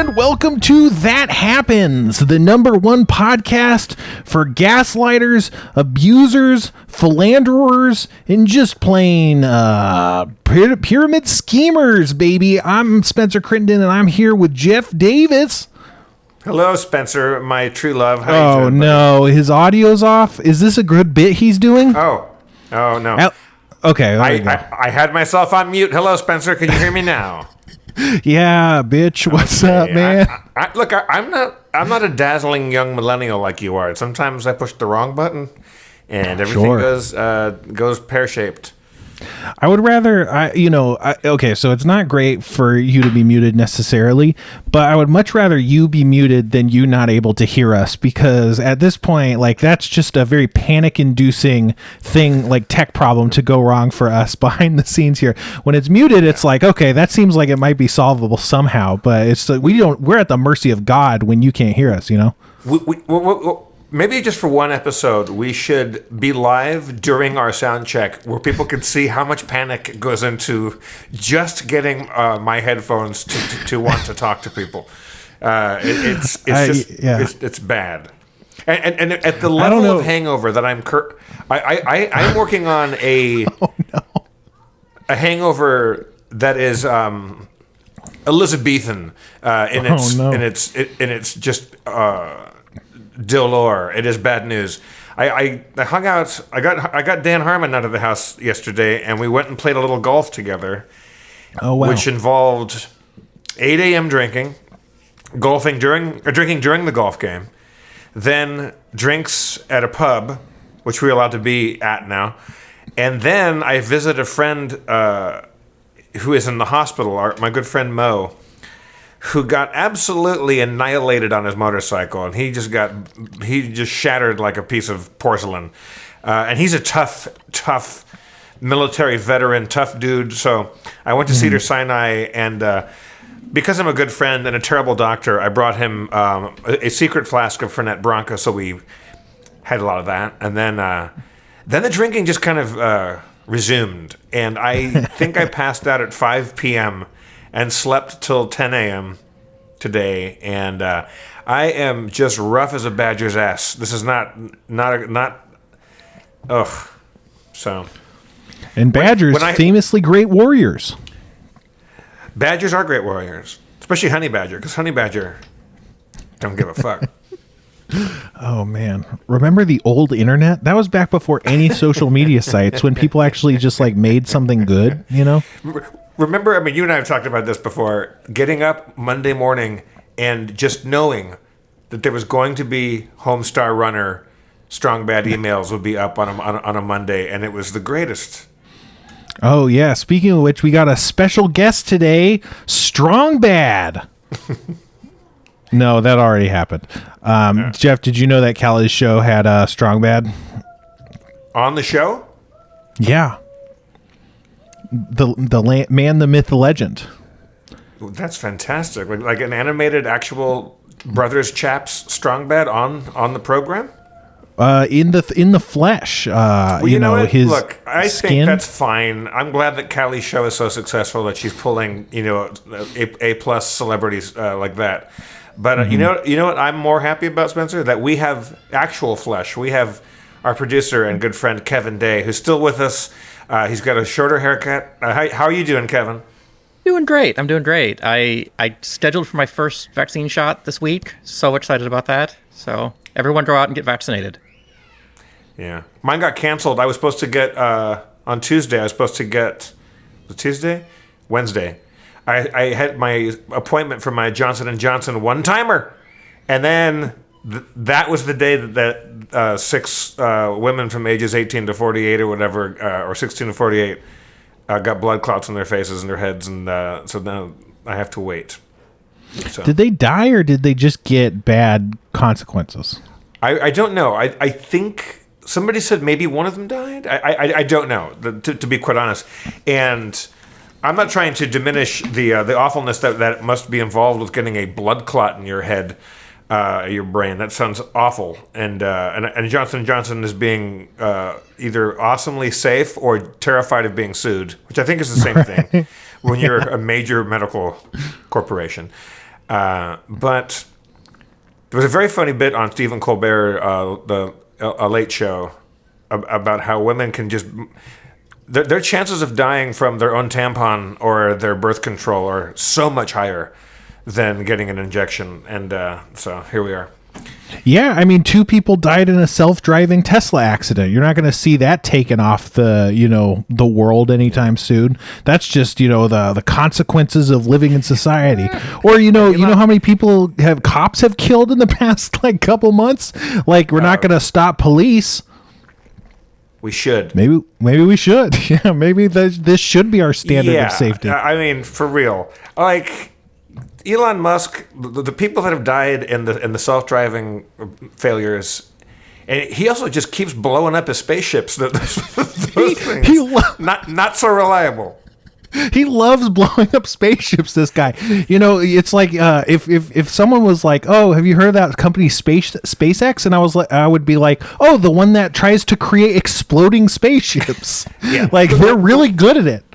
and welcome to That Happens, the #1 podcast for gaslighters, abusers, philanderers, and just plain pyramid schemers, baby. I'm Spencer Crittenden, and I'm here with Jeff Davis. Hello, Spencer, my true love. How you doing, no, his audio's off. Is this a good bit he's doing? Oh, no. Okay, I had myself on mute. Hello, Spencer. Can you hear me now? Yeah, bitch. What's up, man? I'm not a dazzling young millennial like you are. Sometimes I push the wrong button, and everything goes pear-shaped. I would rather, okay, so it's not great for you to be muted necessarily, but I would much rather you be muted than you not able to hear us, because at this point, like, that's just a very panic-inducing thing, like tech problem to go wrong for us behind the scenes here. When it's muted, it's like, okay, that seems like it might be solvable somehow, but it's we're at the mercy of God when you can't hear us, you know? Maybe just for one episode, we should be live during our sound check where people can see how much panic goes into just getting my headphones to want to talk to people. It's bad. And at the level of hangover that I'm working on a hangover that is Elizabethan it's just dolor. It is bad news. I hung out. I got Dan Harmon out of the house yesterday, and we went and played a little golf together. Oh wow! Which involved 8 a.m. drinking during the golf game, then drinks at a pub, which we're allowed to be at now, and then I visited a friend who is in the hospital. My good friend Mo, who got absolutely annihilated on his motorcycle, and he just shattered like a piece of porcelain. And he's a tough military veteran, tough dude. So I went to Cedars-Sinai, and because I'm a good friend and a terrible doctor, I brought him a secret flask of Fernet Branca, so we had a lot of that. And then the drinking just kind of resumed, and I think I passed out at 5 p.m., and slept till 10 a.m. today, and I am just rough as a badger's ass. This is not. Ugh. So. And badgers, famously great warriors. Badgers are great warriors, especially honey badger, because honey badger don't give a fuck. Oh man, remember the old internet? That was back before any social media sites, when people actually just like made something good, you know? Remember, I mean, you and I have talked about this before, getting up Monday morning and just knowing that there was going to be Homestar Runner Strong Bad emails would be up on a Monday, and it was the greatest. Oh, yeah. Speaking of which, we got a special guest today, Strong Bad. No, that already happened. Jeff, did you know that Callie's show had Strong Bad? On the show? Yeah. The man, the myth, the legend. That's fantastic. Like an animated, actual Brothers Chaps Strong Bad on the program. In the flesh. Well, you know his look. I skin. think that's fine. I'm glad that Callie's show is so successful that she's pulling A+ celebrities like that. But you know what I'm more happy about, Spencer? That we have actual flesh. We have our producer and good friend Kevin Day, who's still with us. He's got a shorter haircut. How are you doing, Kevin? Doing great. I'm doing great. I scheduled for my first vaccine shot this week. So excited about that. So everyone go out and get vaccinated. Yeah. Mine got canceled. I was supposed to get, on Tuesday, Wednesday. I had my appointment for my Johnson & Johnson one-timer. And then that was the day that 6 women from ages 18 to 48 or whatever, or 16 to 48, got blood clots on their faces and their heads, and so now I have to wait. So. Did they die, or did they just get bad consequences? I don't know. I think somebody said maybe one of them died. I don't know, to be quite honest. And I'm not trying to diminish the awfulness that must be involved with getting a blood clot in your head. Your brain. That sounds awful. And Johnson & Johnson is being either awesomely safe or terrified of being sued, which I think is the same thing when you're a major medical corporation. But there was a very funny bit on Stephen Colbert, a Late Show, about how women can just their chances of dying from their own tampon or their birth control are so much higher than getting an injection. And so here we are. Yeah, I mean, 2 people died in a self-driving Tesla accident. You're not going to see that taken off the world anytime soon. That's just, the consequences of living in society. Or, you know how many people cops have killed in the past, couple months? We're not going to stop police. We should. Maybe we should. Yeah, maybe this should be our standard of safety. I mean, for real. Elon Musk, the people that have died in the self-driving failures, and he also just keeps blowing up his spaceships. Those things, not so reliable. He loves blowing up spaceships, this guy. It's like if someone was like, "Oh, have you heard of that company SpaceX?" And I would be like, "Oh, the one that tries to create exploding spaceships." Yeah. They're really good at it.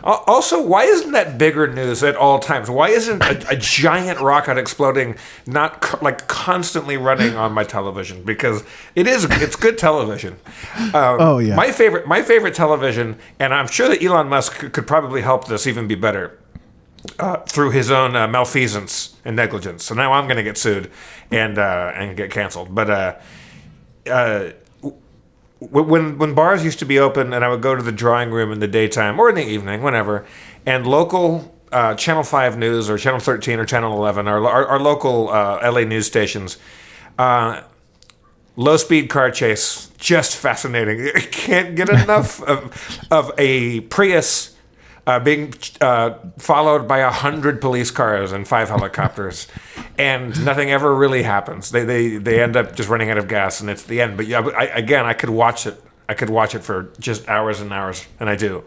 Also, why isn't that bigger news at all times? Why isn't a giant rocket exploding not constantly running on my television? Because it's good television. Oh yeah. My favorite television, and I'm sure that Elon Musk could probably help this even be better through his own malfeasance and negligence. So now I'm going to get sued and get canceled. But when bars used to be open and I would go to the drawing room in the daytime or in the evening, whenever, and local Channel 5 News or Channel 13 or Channel 11, our local LA news stations, low-speed car chase, just fascinating. I can't get enough of a Prius being followed by 100 police cars and 5 helicopters, and nothing ever really happens. They end up just running out of gas, and it's the end. But yeah, I could watch it. I could watch it for just hours and hours, and I do.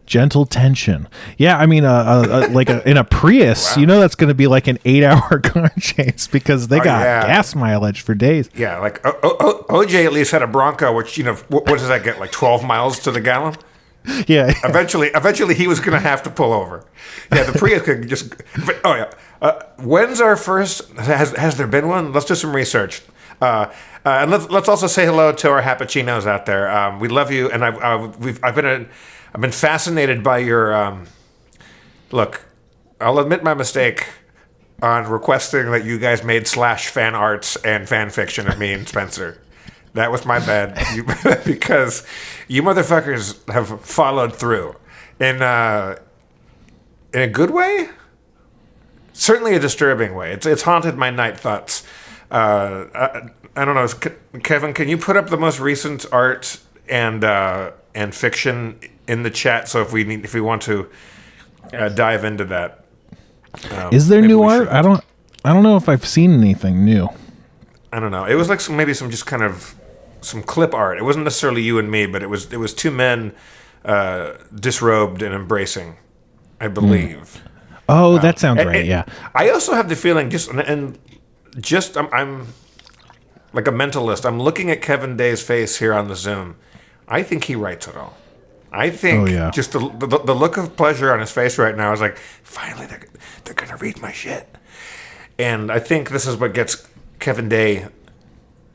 Gentle tension. Yeah, I mean, in a Prius, Wow. That's going to be like an 8-hour car chase because they got gas mileage for days. Yeah, OJ at least had a Bronco, which what does that get? 12 miles to the gallon. Yeah. Eventually, he was going to have to pull over. Yeah, the Prius could just. Oh yeah. When's our first? Has there been one? Let's do some research. And let's also say hello to our Happuccinos out there. We love you, and I've been fascinated by your. Look, I'll admit my mistake on requesting that you guys made / fan arts and fan fiction of me and Spencer. That was my bad, because you motherfuckers have followed through in a good way, certainly a disturbing way. It's haunted my night thoughts. I don't know, Kevin. Can you put up the most recent art and fiction in the chat? So if we want to dive into that, is there new art? I don't know if I've seen anything new. I don't know. It was like some just kind of some clip art. It wasn't necessarily you and me, but it was 2 men disrobed and embracing, I believe. Oh, that sounds right. Yeah. I also have the feeling I'm like a mentalist. I'm looking at Kevin Day's face here on the Zoom. I think he writes it all. I think just the look of pleasure on his face right now is like, finally they're gonna read my shit. And I think this is what gets Kevin Day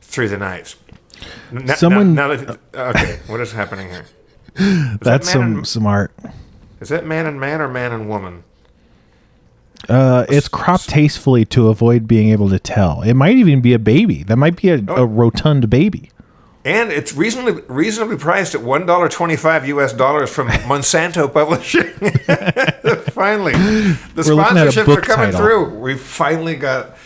through the night. Okay, what is happening here? That's some art. Is that man and man or man and woman? It's cropped tastefully to avoid being able to tell. It might even be a baby. That might be a rotund baby. And it's reasonably priced at $1.25 US from Monsanto Publishing. Finally, the sponsorships are coming through. We finally got.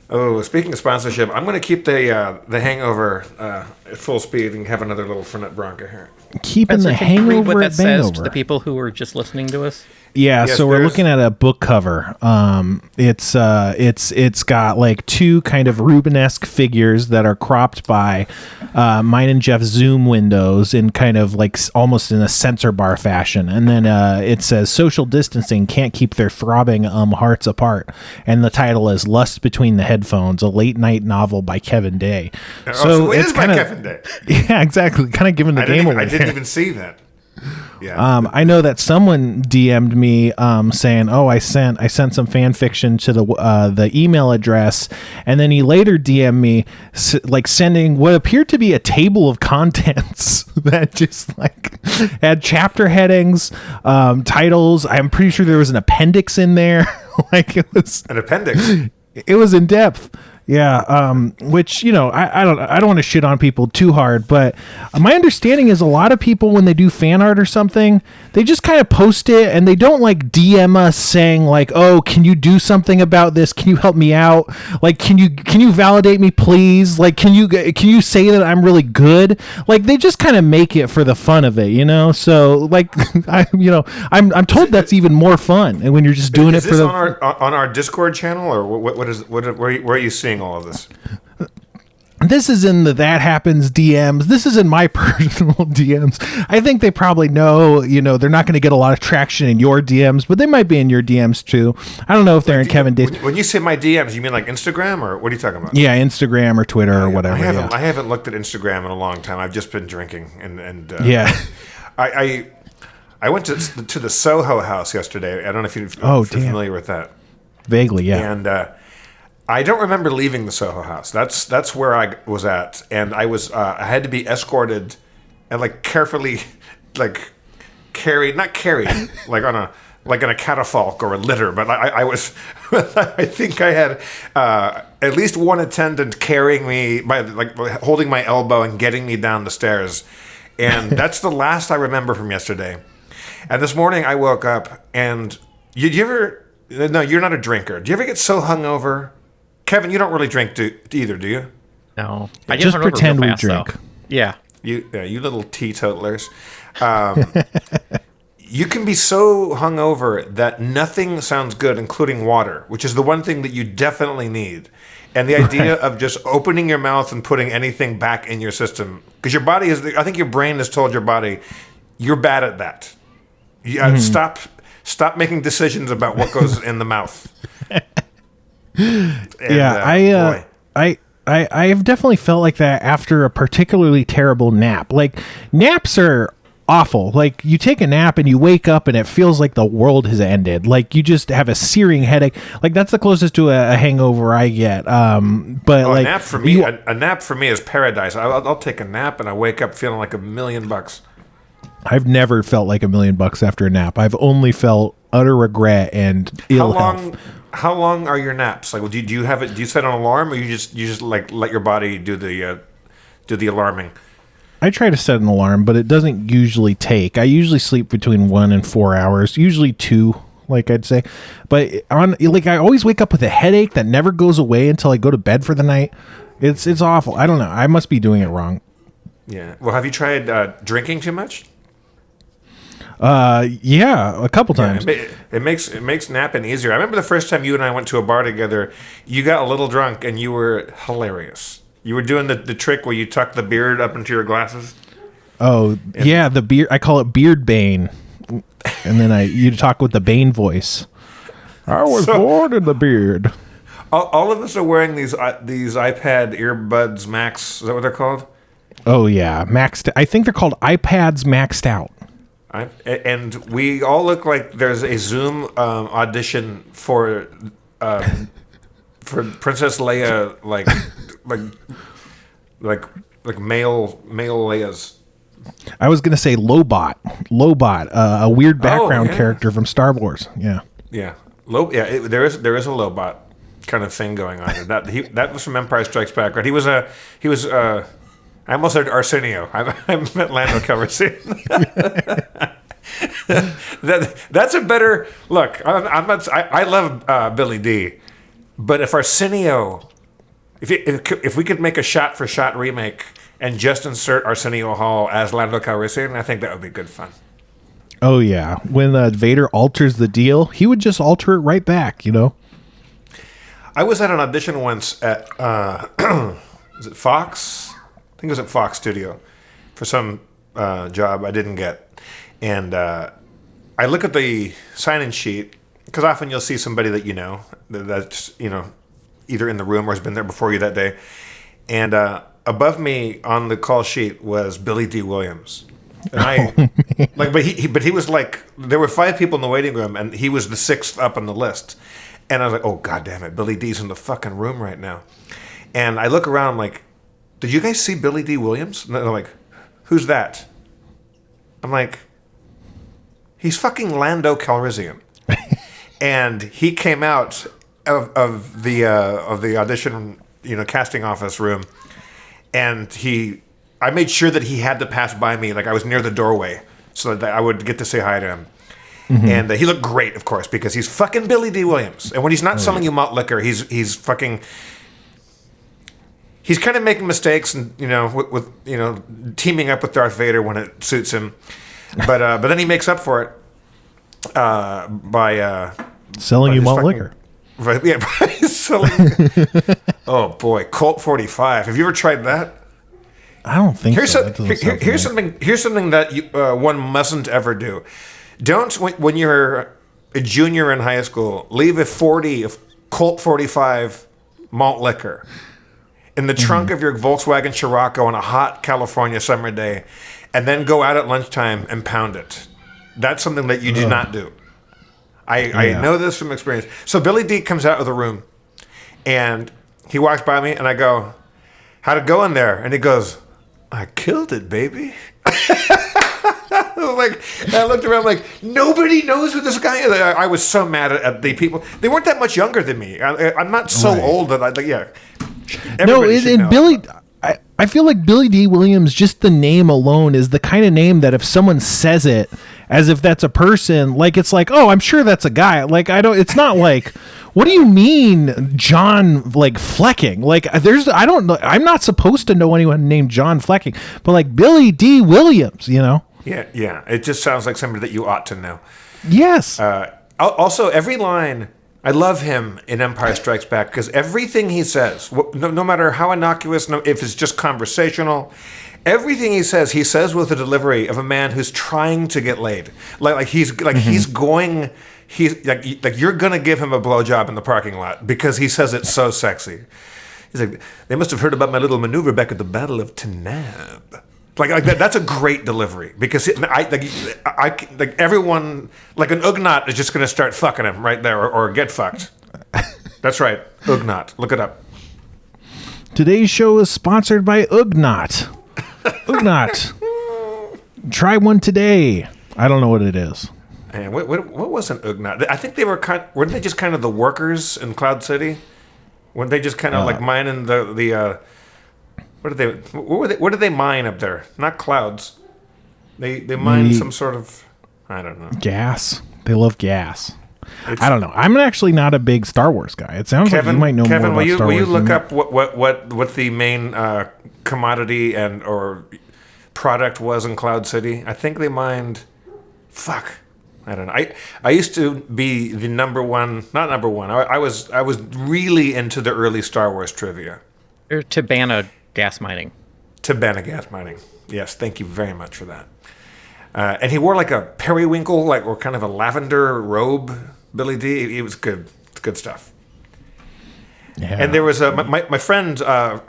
Oh, speaking of sponsorship, I'm going to keep the Hangover at full speed and have another little Fernet Branca here. Keeping the Hangover at says Bangover. to the people who are just listening to us. Yeah, yes, so we're looking at a book cover. It's got like 2 kind of Rubenesque figures that are cropped by mine and Jeff's Zoom windows in kind of like almost in a censor bar fashion, and then it says social distancing can't keep their throbbing hearts apart, and the title is Lust Between the Headphones, a late night novel by Kevin Day. So it is by Kevin Day. Yeah, exactly. Kind of giving the game away. I didn't even see that. Yeah. I know that someone DM'd me saying, "Oh, I sent some fan fiction to the email address," and then he later DM'd me like sending what appeared to be a table of contents that just like had chapter headings, titles. I'm pretty sure there was an appendix in there. Like it was An appendix. It was in depth. Yeah, which, I don't want to shit on people too hard, but my understanding is a lot of people, when they do fan art or something, they just kind of post it and they don't like DM us saying like, "Oh, can you do something about this? Can you help me out? Like, can you validate me, please? Like, can you say that I'm really good?" Like, they just kind of make it for the fun of it, So like, I'm told that's even more fun, and when you're just doing it for the on our Discord channel, or where are you seeing all of this? This is in the That Happens DMs. This is in my personal DMs. I think they probably know, they're not going to get a lot of traction in your DMs, but they might be in your DMs too. I don't know if they're in Kevin Dave's. When you say my DMs, you mean like Instagram, or what are you talking about? Yeah, Instagram or Twitter or whatever. I haven't looked at Instagram in a long time. I've just been drinking and yeah. I went to the Soho House yesterday. I don't know if you're familiar with that. Vaguely, yeah. And I don't remember leaving the Soho House. That's where I was at, and I had to be escorted and like carefully carried like on a catafalque or a litter. But I was I think I had at least one attendant carrying me by holding my elbow and getting me down the stairs, and that's the last I remember from yesterday. And this morning I woke up, and you ever? No, you're not a drinker. Do you ever get so hungover? Kevin, you don't really drink either, do you? No. I just pretend we drink. Though. Yeah. You little teetotalers. You can be so hungover that nothing sounds good, including water, which is the one thing that you definitely need. And the idea of just opening your mouth and putting anything back in your system, because your body I think your brain has told your body, you're bad at that. Stop making decisions about what goes in the mouth. And, I've definitely felt like that after a particularly terrible nap. Like, naps are awful. Like, you take a nap and you wake up and it feels like the world has ended. Like, you just have a searing headache. Like, that's the closest to a hangover I get. But a nap for me, a nap for me is paradise. I'll take a nap and I wake up feeling like $1 million. I've never felt like $1 million after a nap. I've only felt utter regret and ill health. How long are your naps? Like, do you have it? Do you set an alarm, or you just like let your body do the alarming? I try to set an alarm, but it doesn't usually take. I usually sleep between 1 and 4 hours, usually 2, like I'd say. But I always wake up with a headache that never goes away until I go to bed for the night. It's awful. I don't know. I must be doing it wrong. Yeah. Well, have you tried drinking too much? Yeah, a couple times. Yeah, it makes napping easier. I remember the first time you and I went to a bar together. You got a little drunk and you were hilarious. You were doing the trick where you tuck the beard up into your glasses. Oh, yeah, the beard. I call it beard bane, and then you talk with the Bane voice. I was born in the beard. All of us are wearing these iPad earbuds Max. Is that what they're called? Oh yeah, maxed. I think they're called iPads maxed out. And we all look like there's a Zoom audition for Princess Leia, like male Leias. I was gonna say Lobot, a weird background character from Star Wars. Yeah. Yeah. There is a Lobot kind of thing going on. That was from Empire Strikes Back, right? He was I almost said Arsenio. I meant Lando Calrissian. That's a better look. I'm not. I love Billy D, but if Arsenio, if we could make a shot for shot remake and just insert Arsenio Hall as Lando Calrissian, I think that would be good fun. Oh yeah, when Vader alters the deal, he would just alter it right back. I was at an audition once at is it Fox? I think it was at Fox Studio for some job I didn't get. And I look at the sign-in sheet, because often you'll see somebody that that's either in the room or has been there before you that day. And above me on the call sheet was Billy D. Williams. And Like, but he was like, there were 5 people in the waiting room, and he was the 6th up on the list. And I was like, oh, God damn it, Billy D's in the fucking room right now. And I look around, I'm like, did you guys see Billy D. Williams? And they're like, who's that? I'm like, he's fucking Lando Calrissian. And he came out of the audition, casting office room, and I made sure that he had to pass by me, like I was near the doorway, so that I would get to say hi to him. Mm-hmm. And he looked great, of course, because he's fucking Billy D. Williams. And when he's not selling you malt liquor, he's fucking. He's kind of making mistakes, and with teaming up with Darth Vader when it suits him, but then he makes up for it by selling you malt liquor. Right, yeah, by selling. Oh boy, Colt 45. Have you ever tried that? I don't think here's so. Here's something that one mustn't ever do. Don't, when you're a junior in high school, leave a 40 of Colt 45 malt liquor in the trunk of your Volkswagen Scirocco on a hot California summer day, and then go out at lunchtime and pound it. That's something that you do not do. I know this from experience. So Billy D comes out of the room, and he walks by me, and I go, how'd it go in there? And he goes, I killed it, baby. I looked around like, nobody knows who this guy is. I was so mad at the people. They weren't that much younger than me. I'm not so old that Billy, I feel like Billy D. Williams, just the name alone is the kind of name that if someone says it as if that's a person, like it's like, oh, I'm sure that's a guy. Like it's not like, what do you mean, John, like Flecking? Like I don't know. I'm not supposed to know anyone named John Flecking, but like Billy D. Williams, Yeah. It just sounds like somebody that you ought to know. Yes. Also, every line, I love him in Empire Strikes Back because everything he says, no matter how innocuous, if it's just conversational, everything he says with the delivery of a man who's trying to get laid. He's you're gonna give him a blowjob in the parking lot because he says it so sexy. He's like, they must have heard about my little maneuver back at the Battle of Tanab. Like that, that's a great delivery because everyone, like an Ugnaught is just going to start fucking him right there or get fucked. That's right, Ugnaught. Look it up. Today's show is sponsored by Ugnaught. Ugnaught. Try one today. I don't know what it is. And what was an Ugnaught? I think they weren't they just kind of the workers in Cloud City? Weren't they just kind of like mining the What did they mine up there? Not clouds. They mine some sort of, I don't know. Gas. They love gas. I don't know. I'm actually not a big Star Wars guy. It sounds like you might know more about Star Wars. Will you look up what the main commodity or product was in Cloud City? I think they mined. Fuck. I don't know. I used to be the not number one. I was really into the early Star Wars trivia. Or Tabana gas mining. Yes, thank you very much for that. And he wore like a periwinkle, or kind of a lavender robe. Billy D. It was good. It's good stuff. Yeah. And there was my friends from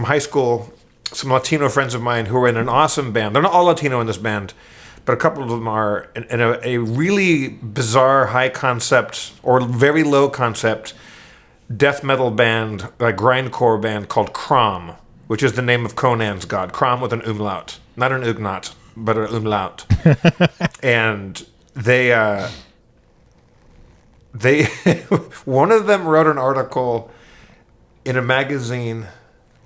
high school, some Latino friends of mine who were in an awesome band. They're not all Latino in this band, but a couple of them are in a really bizarre high concept or very low concept death metal band, like grindcore band called Crom, which is the name of Conan's god. Crom with an umlaut, not an Ugnaught, but an umlaut. And they one of them wrote an article in a magazine,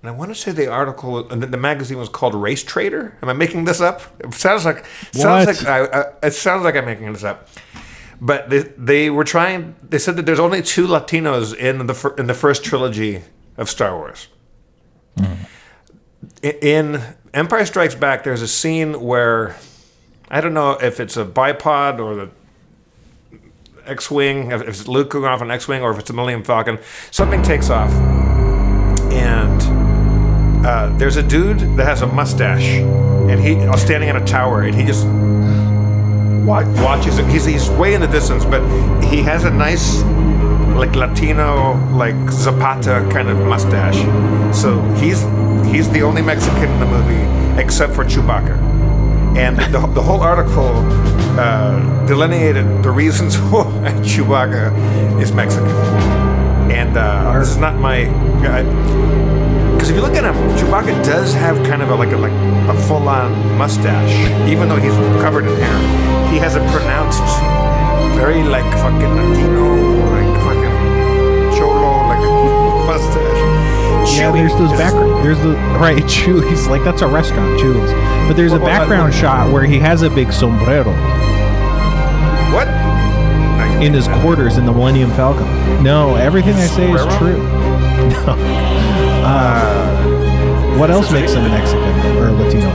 and I want to say the magazine was called Race Trader. Am I making this up? It sounds like I'm making this up. But they said that there's only 2 Latinos in the first trilogy of Star Wars. Mm. In Empire Strikes Back, there's a scene where, I don't know if it's a bipod or the X-Wing, if it's Luke going off an X-Wing or if it's a Millennium Falcon, something takes off. And there's a dude that has a mustache, and he's standing in a tower, and he just watches it. He's way in the distance, but he has a nice, Latino, Zapata kind of mustache. So he's the only Mexican in the movie except for Chewbacca. And the whole article delineated the reasons why Chewbacca is Mexican. And this is not my... Because if you look at him, Chewbacca does have kind of a full-on mustache, even though he's covered in hair. He has a pronounced, very fucking Latino, fucking cholo, mustache. Yeah, there's those background. There's the right Chewie's that's a restaurant, Chewie's. But there's a background shot where he has a big sombrero. What? In his quarters in the Millennium Falcon. No, everything I say is true. No. What else makes him Mexican or Latino?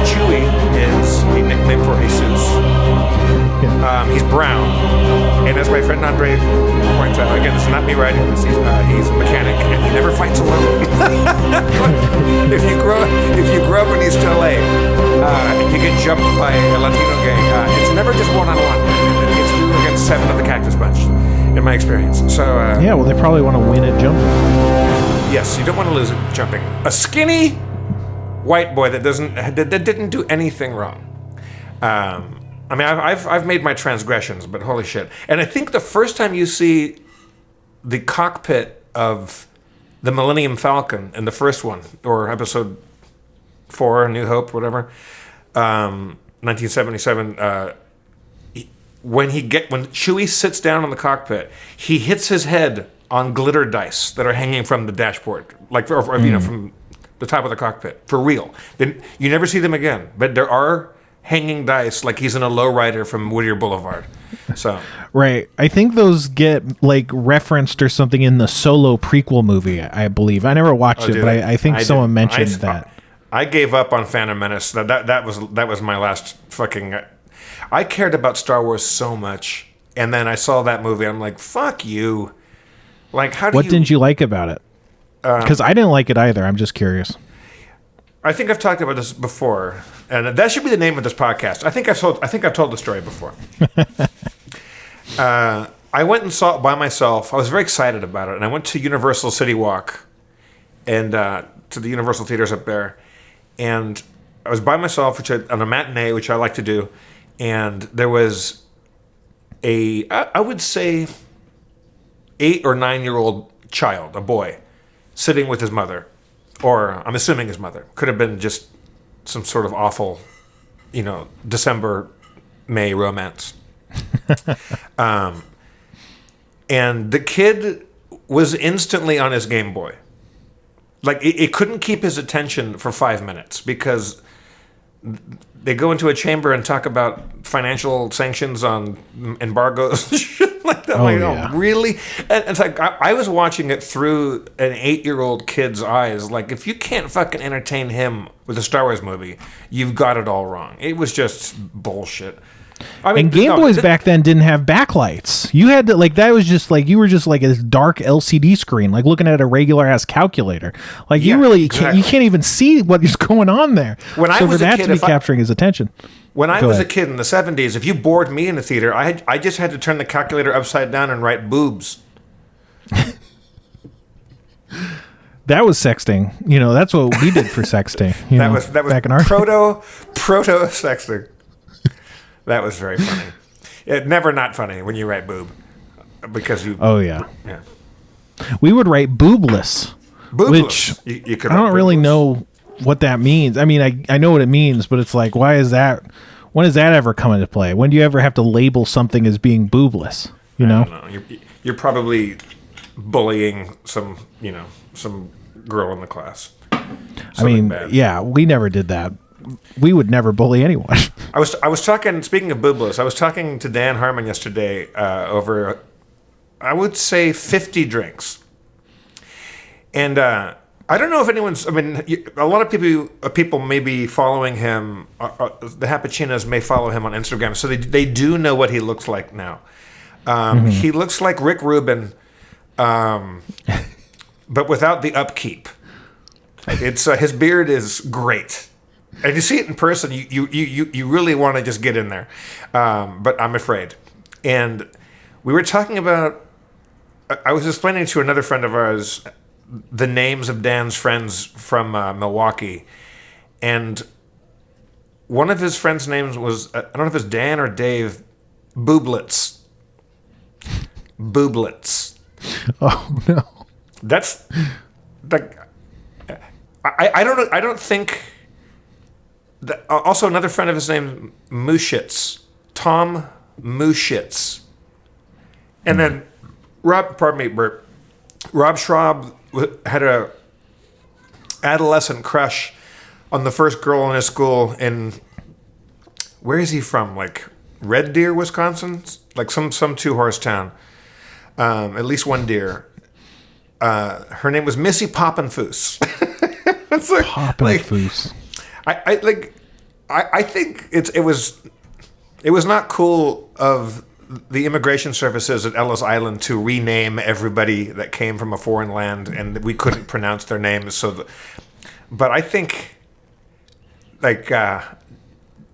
Chewie is a nickname for Jesus. Yeah. He's brown, and as my friend Andre points out, again, this is not me writing this. He's a mechanic, and he never fights alone. if you grow up in East LA, and you get jumped by a Latino gang, it's never just one-on-one. It's you against 7 of the Cactus Bunch, in my experience. So yeah, well, they probably want to win at jumping. Yes, you don't want to lose at jumping. A skinny white boy that didn't do anything wrong. I mean, I've made my transgressions, but holy shit! And I think the first time you see the cockpit of the Millennium Falcon in the first one, or Episode 4, New Hope, whatever, 1977. When Chewie sits down in the cockpit, he hits his head on glitter dice that are hanging from the dashboard, from the top of the cockpit, for real. Then you never see them again, but there are hanging dice like he's in a lowrider from Whittier Boulevard. So right, I think those get referenced or something in the Solo prequel movie. I believe I never watched it, but I think someone mentioned that. I gave up on Phantom Menace. That was my last fucking. I cared about Star Wars so much, and then I saw that movie. I'm like, fuck you. What didn't you like about it? Because I didn't like it either. I'm just curious. I think I've talked about this before, and that should be the name of this podcast. I think I've told the story before. I went and saw it by myself. I was very excited about it, and I went to Universal City Walk, and to the Universal theaters up there, and I was by myself, on a matinee, which I like to do, and there was I would say 8 or 9-year-old child, a boy, sitting with his mother. Or I'm assuming his mother. Could have been just some sort of awful, December, May romance. And the kid was instantly on his Game Boy. It couldn't keep his attention for 5 minutes because they go into a chamber and talk about financial sanctions on embargoes, shit like that. Oh, really? And it's I was watching it through an 8-year-old kid's eyes. If you can't fucking entertain him with a Star Wars movie, you've got it all wrong. It was just bullshit. I mean, and Game Boys back then didn't have backlights. You had to that was just you were just this dark LCD screen, looking at a regular ass calculator. You really can't. You can't even see what is going on there. When I was a kid, to be capturing his attention. When I was a kid in the 70s, if you bored me in the theater, I just had to turn the calculator upside down and write boobs. That was sexting. That's what we did for sexting. That was back in our proto sexting. That was very funny. Never not funny when you write boob, because you. Oh yeah. Yeah. We would write boobless. Which you could. I don't really know what that means. I mean, I know what it means, but it's why is that? When does that ever come into play? When do you ever have to label something as being boobless? I don't know. You're probably bullying some girl in the class. Bad. Yeah, we never did that. We would never bully anyone. I was talking. Speaking of boobless, I was talking to Dan Harmon yesterday over, I would say, 50 drinks, and I don't know if anyone's. I mean, a lot of people may be following him. The Happuccinos may follow him on Instagram, so they do know what he looks like now. He looks like Rick Rubin, but without the upkeep. It's his beard is great. And you see it in person, you really want to just get in there. But I'm afraid. And we were talking about, I was explaining to another friend of ours the names of Dan's friends from Milwaukee. And one of his friends' names was, I don't know if it's Dan or Dave, Booblets. Booblets. Oh no. That's like, I don't know. I don't think that, also another friend of his name, Mooshitz, Tom Mooshitz. And then Bert, Rob Schraub had a adolescent crush on the first girl in his school in, where is he from? Like Red Deer, Wisconsin? Like some two-horse town. At least one deer. Her name was Missy Poppenfuss. It's like, Poppenfuss. I think it was not cool of the immigration services at Ellis Island to rename everybody that came from a foreign land, and we couldn't pronounce their names. But I think, like,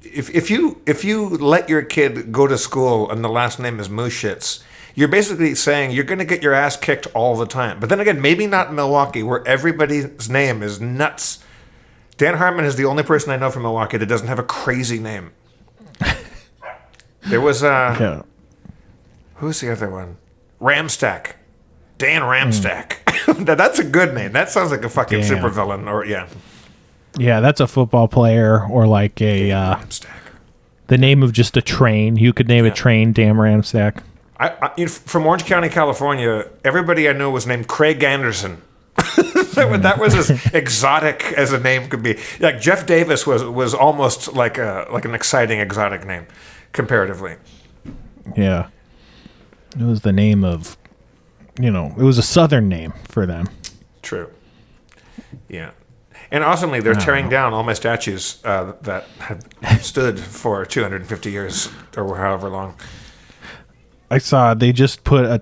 if you let your kid go to school and the last name is Mooshitz, you're basically saying you're going to get your ass kicked all the time. But then again, maybe not in Milwaukee, where everybody's name is nuts. Dan Harmon is the only person I know from Milwaukee that doesn't have a crazy name. There was Yeah. who's the other one? Ramstack. Dan Ramstack. That's a good name. That sounds like a fucking Damn. supervillain. Or yeah, Yeah, that's a football player or like a Ramstack. the name of just a train. You could name a train Dan Ramstack. From Orange County, California, everybody I know was named Craig Anderson. that was as exotic as a name could be. Like Jeff Davis was almost like an exciting exotic name, comparatively. Yeah. It was the name of, it was a southern name for them. True. Yeah. And awesomely, they're tearing down all my statues that have stood for 250 years or however long. I saw they just put a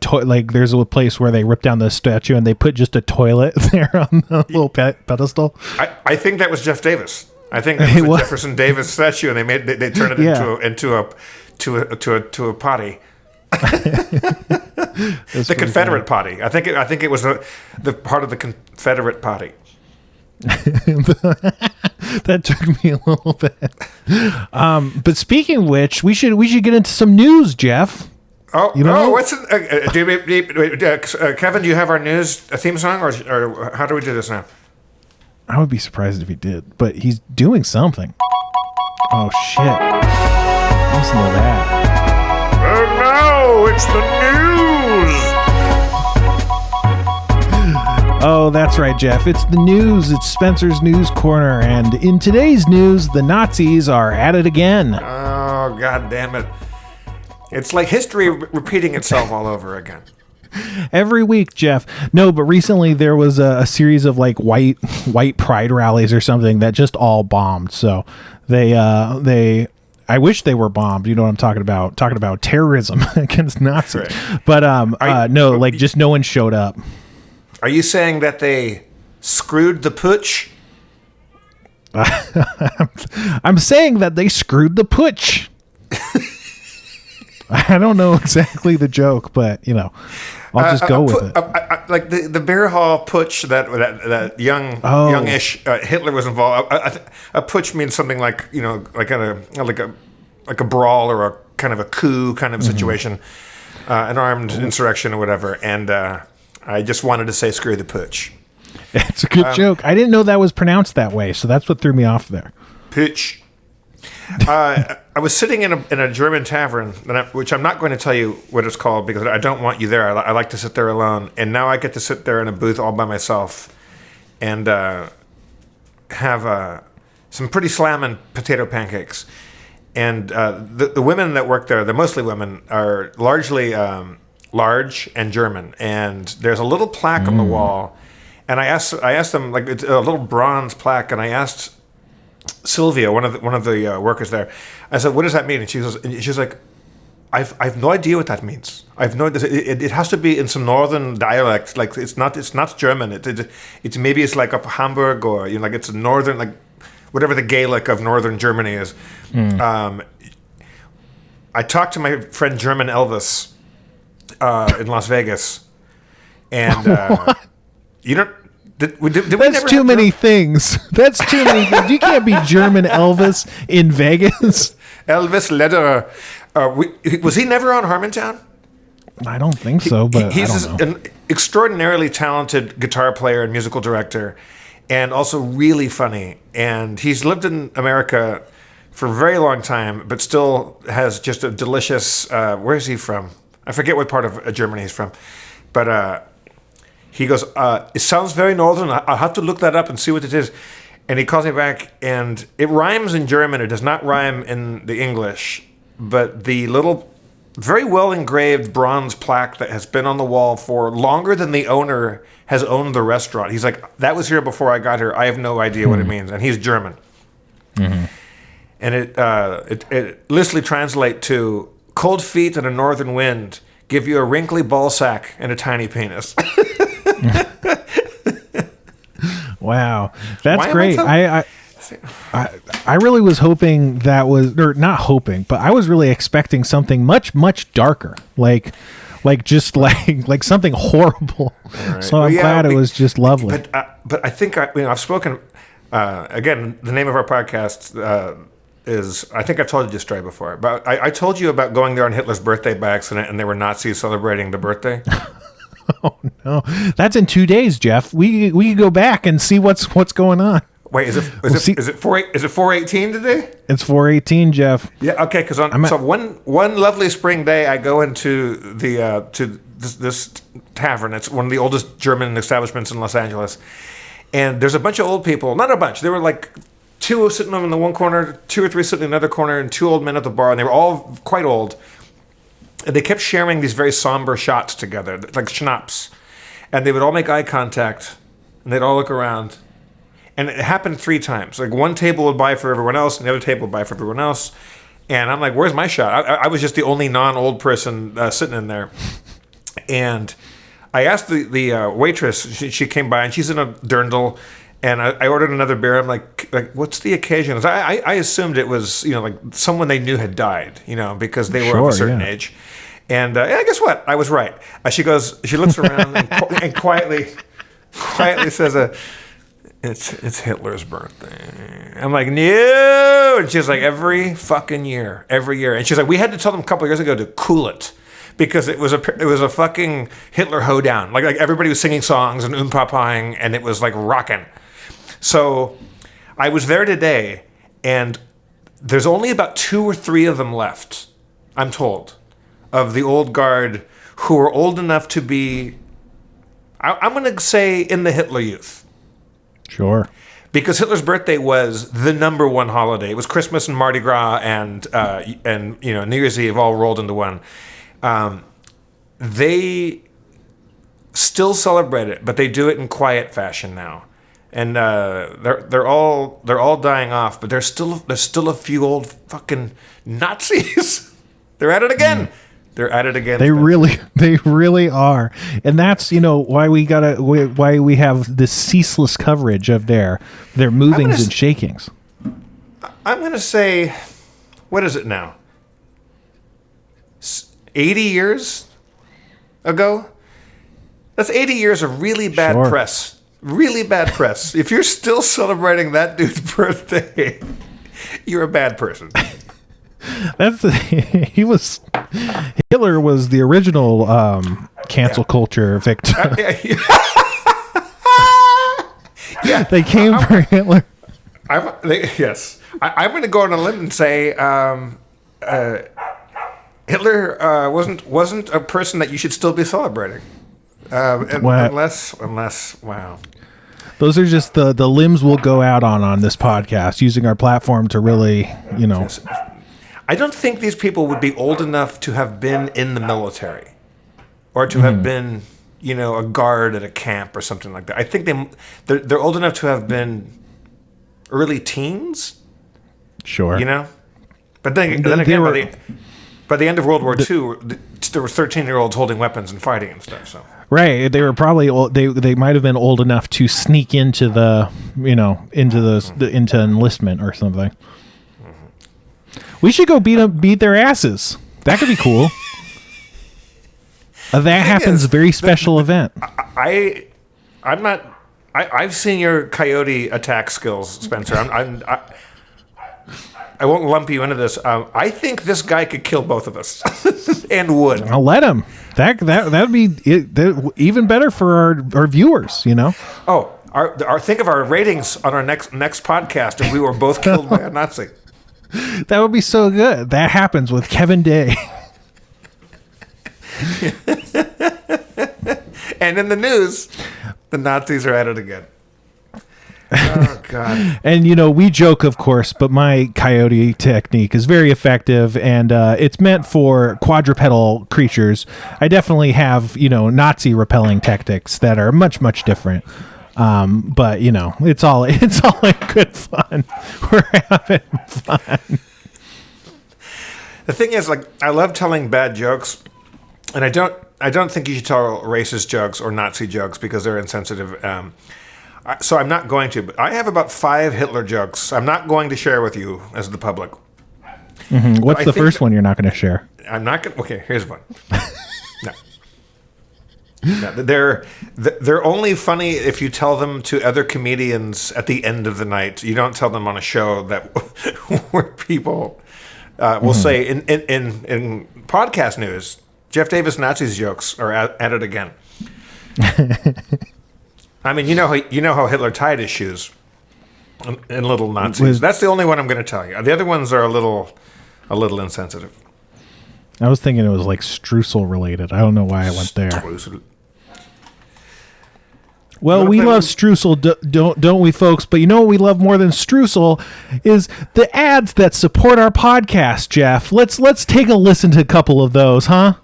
there's a place where they ripped down the statue and they put just a toilet there on the little pedestal. I think that was Jeff Davis. I think that was a Jefferson Davis statue, and they turned it into a potty. The Confederate potty. I think it was the part of the Confederate potty. That took me a little bit. But speaking of which, we should get into some news, Jeff. What's it? Kevin, do you have our news theme song, or how do we do this now? I would be surprised if he did, but he's doing something. Oh shit! Listen to that. And now it's the news. Oh, that's right, Jeff. It's the news. It's Spencer's News Corner, and in today's news, the Nazis are at it again. Oh, god damn it! It's like history repeating itself all over again. Every week, Jeff. No, but recently there was a series of like white pride rallies or something that just all bombed. So I wish they were bombed. You know what I'm talking about? Talking about terrorism against Nazis. Right. But just no one showed up. Are you saying that they screwed the putsch? I'm saying that they screwed the putsch. I don't know exactly the joke, but I'll just go with it. Like the Bear Hall putsch that youngish Hitler was involved. A putsch means something like like a brawl or a kind of a coup kind of situation, an armed insurrection or whatever. And I just wanted to say screw the putsch. It's a good joke. I didn't know that was pronounced that way, so that's what threw me off there. Putsch. I was sitting in a German tavern, which I'm not going to tell you what it's called because I don't want you there. I like to sit there alone, and now I get to sit there in a booth all by myself and have some pretty slamming potato pancakes. And the women that work there, they're mostly women, are largely large and German. And there's a little plaque on the wall, and I asked them, like, it's a little bronze plaque, and I asked Sylvia, one of the workers there, I said, "What does that mean?" And she's like, "I've no idea what that means. I've no. It has to be in some northern dialect. Like it's not German. It's maybe it's like up Hamburg or like it's a northern, like whatever the Gaelic of northern Germany is." I talked to my friend German Elvis in Las Vegas, and Did we That's never too have many things. That's too many things. You can't be German Elvis in Vegas. Elvis Lederer. Was he never on Harmontown? I don't think so, but He's I don't know. an extraordinarily talented guitar player and musical director, and also really funny. And he's lived in America for a very long time, but still has just a delicious. Where is he from? I forget what part of Germany he's from, but he goes. It sounds very northern. I'll have to look that up and see what it is. And he calls me back, and it rhymes in German. It does not rhyme in the English, but the little, very well engraved bronze plaque that has been on the wall for longer than the owner has owned the restaurant. He's like, that was here before I got here. I have no idea what it means, and he's German. Mm-hmm. And it loosely translates to cold feet and a northern wind give you a wrinkly ball sack and a tiny penis. Wow, that's Why great. I really was hoping that was, or not hoping, but I was really expecting something much darker, like something horrible. Right. So I'm glad it was just lovely. But I think I've spoken again. The name of our podcast is, I think I've told you this story before, but I told you about going there on Hitler's birthday by accident, and there were Nazis celebrating the birthday. Oh no, that's in 2 days, Jeff. We can go back and see what's going on. Wait, is it 4/18 today? It's 4/18, Jeff. Yeah, okay. Because one lovely spring day, I go into the to this tavern. It's one of the oldest German establishments in Los Angeles, and there's a bunch of old people. Not a bunch. There were like two sitting in the one corner, two or three sitting in the other corner, and two old men at the bar, and they were all quite old. And they kept sharing these very somber shots together, like schnapps. And they would all make eye contact, and they'd all look around. And it happened 3 times. Like one table would buy for everyone else, and the other table would buy for everyone else. And I'm like, where's my shot? I was just the only non-old person sitting in there. And I asked the waitress, she came by, and she's in a dirndl. And I ordered another beer. I'm like, what's the occasion? I assumed it was, like someone they knew had died, because they were of a certain age. And guess what? I was right. She looks around and quietly says, it's Hitler's birthday. I'm like, no. And she's like, every fucking year. And she's like, we had to tell them a couple of years ago to cool it. Because it was a fucking Hitler hoedown. Like everybody was singing songs and papaing, and it was like rocking. So I was there today, and there's only about 2 or 3 of them left, I'm told, of the old guard who are old enough to be, I'm going to say, in the Hitler Youth. Sure. Because Hitler's birthday was the number one holiday. It was Christmas and Mardi Gras and New Year's Eve all rolled into one. They still celebrate it, but they do it in quiet fashion now. And they're all dying off, but there's still a few old fucking Nazis. They're at it again. They're at it again. They really are, and that's why we have this ceaseless coverage of their movings and shakings. I'm gonna say, what is it now? 80 years ago. That's 80 years of really bad press. Really bad press. If you're still celebrating that dude's birthday, you're a bad person. Hitler was the original cancel culture victim. Yeah. They came for Hitler. Yes. I'm going to go on a limb and say Hitler wasn't a person that you should still be celebrating. Unless, wow. Those are just the limbs we'll go out on this podcast, using our platform to really, I don't think these people would be old enough to have been in the military or to have been, a guard at a camp or something like that. I think they're old enough to have been early teens. Sure. But then again, by the end of World War II, there were 13-year-olds holding weapons and fighting and stuff. So right, they were probably old, they might have been old enough to sneak into the into enlistment or something. We should go beat their asses. That could be cool. That happens. Very special event. I'm not I've seen your coyote attack skills, Spencer. I won't lump you into this. I think this guy could kill both of us, and would. I'll let him. That'd be even better for our viewers. Oh, think of our ratings on our next podcast if we were both killed by a Nazi. That would be so good. That happens with Kevin Day. And in the news, the Nazis are at it again. Oh, God. And, we joke, of course, but my coyote technique is very effective, and it's meant for quadrupedal creatures. I definitely have, Nazi repelling tactics that are much, much different. But, it's all in good fun. We're having fun. The thing is, I love telling bad jokes, and I don't think you should tell racist jokes or Nazi jokes because they're insensitive. So I'm not going to, but I have about 5 Hitler jokes I'm not going to share with you as the public. Mm-hmm. What's the first one you're not going to share? I'm not going to. Okay, here's one. No, they're only funny if you tell them to other comedians at the end of the night. You don't tell them on a show that where people will say in podcast news, Jeff Davis Nazis jokes are at it again. I mean, you know how Hitler tied his shoes in little Nazis. That's the only one I'm going to tell you. The other ones are a little insensitive. I was thinking it was like streusel related. I don't know why I went there. Streusel. Well, we love streusel, don't we, folks? But you know what we love more than streusel is the ads that support our podcast, Jeff. Let's take a listen to a couple of those, huh?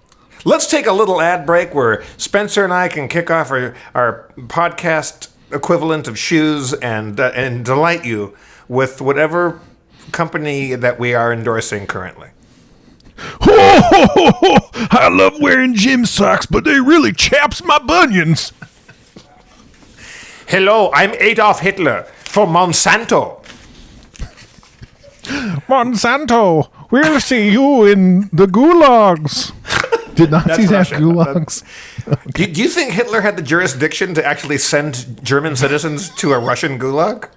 Let's take a little ad break where Spencer and I can kick off our podcast equivalent of shoes and delight you with whatever company that we are endorsing currently. I love wearing gym socks, but they really chaps my bunions. Hello, I'm Adolf Hitler for Monsanto. Monsanto, we'll see you in the gulags. Did Nazis have gulags? Okay. Do you think Hitler had the jurisdiction to actually send German citizens to a Russian gulag?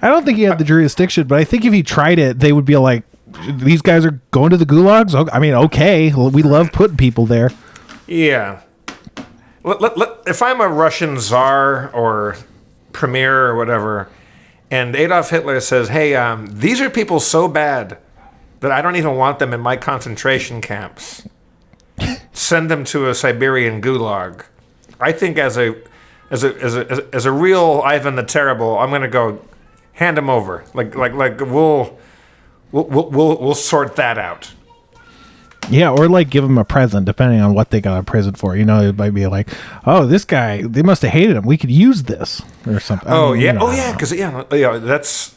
I don't think he had the jurisdiction, but I think if he tried it, they would be like, these guys are going to the gulags? I mean, okay, we love putting people there. Yeah. If I'm a Russian czar or premier or whatever, and Adolf Hitler says, hey, these are people so bad that I don't even want them in my concentration camps. Send them to a Siberian gulag. I think as a real Ivan the Terrible, I'm gonna go hand him over. Like we'll sort that out. Yeah, or like give him a present, depending on what they got a present for. It might be like, oh, this guy, they must have hated him. We could use this or something. Because that's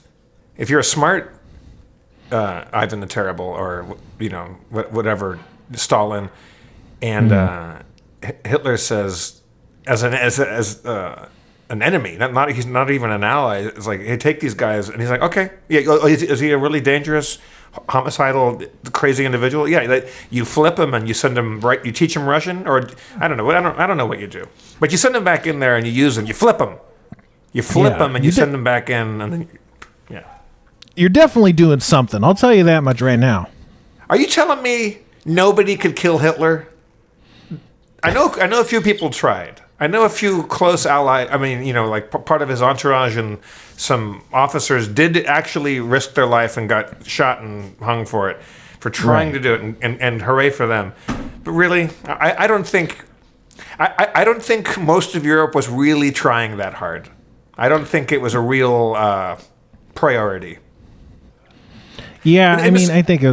if you're a smart Ivan the Terrible or whatever Stalin. And Hitler says, as an enemy, he's not even an ally. It's like, hey, take these guys, and he's like, okay, yeah. Is he a really dangerous, homicidal, crazy individual? Yeah, you flip him and you send him right. You teach him Russian, or I don't know. I don't know what you do, but you send him back in there and you use him. You flip him, and you send him back in, and then you're definitely doing something. I'll tell you that much right now. Are you telling me nobody could kill Hitler? I know a few people tried. I know a few close allies. I mean, like part of his entourage and some officers did actually risk their life and got shot and hung for it, for trying to do it, and hooray for them. But really, I don't think most of Europe was really trying that hard. I don't think it was a real priority. Yeah, I think it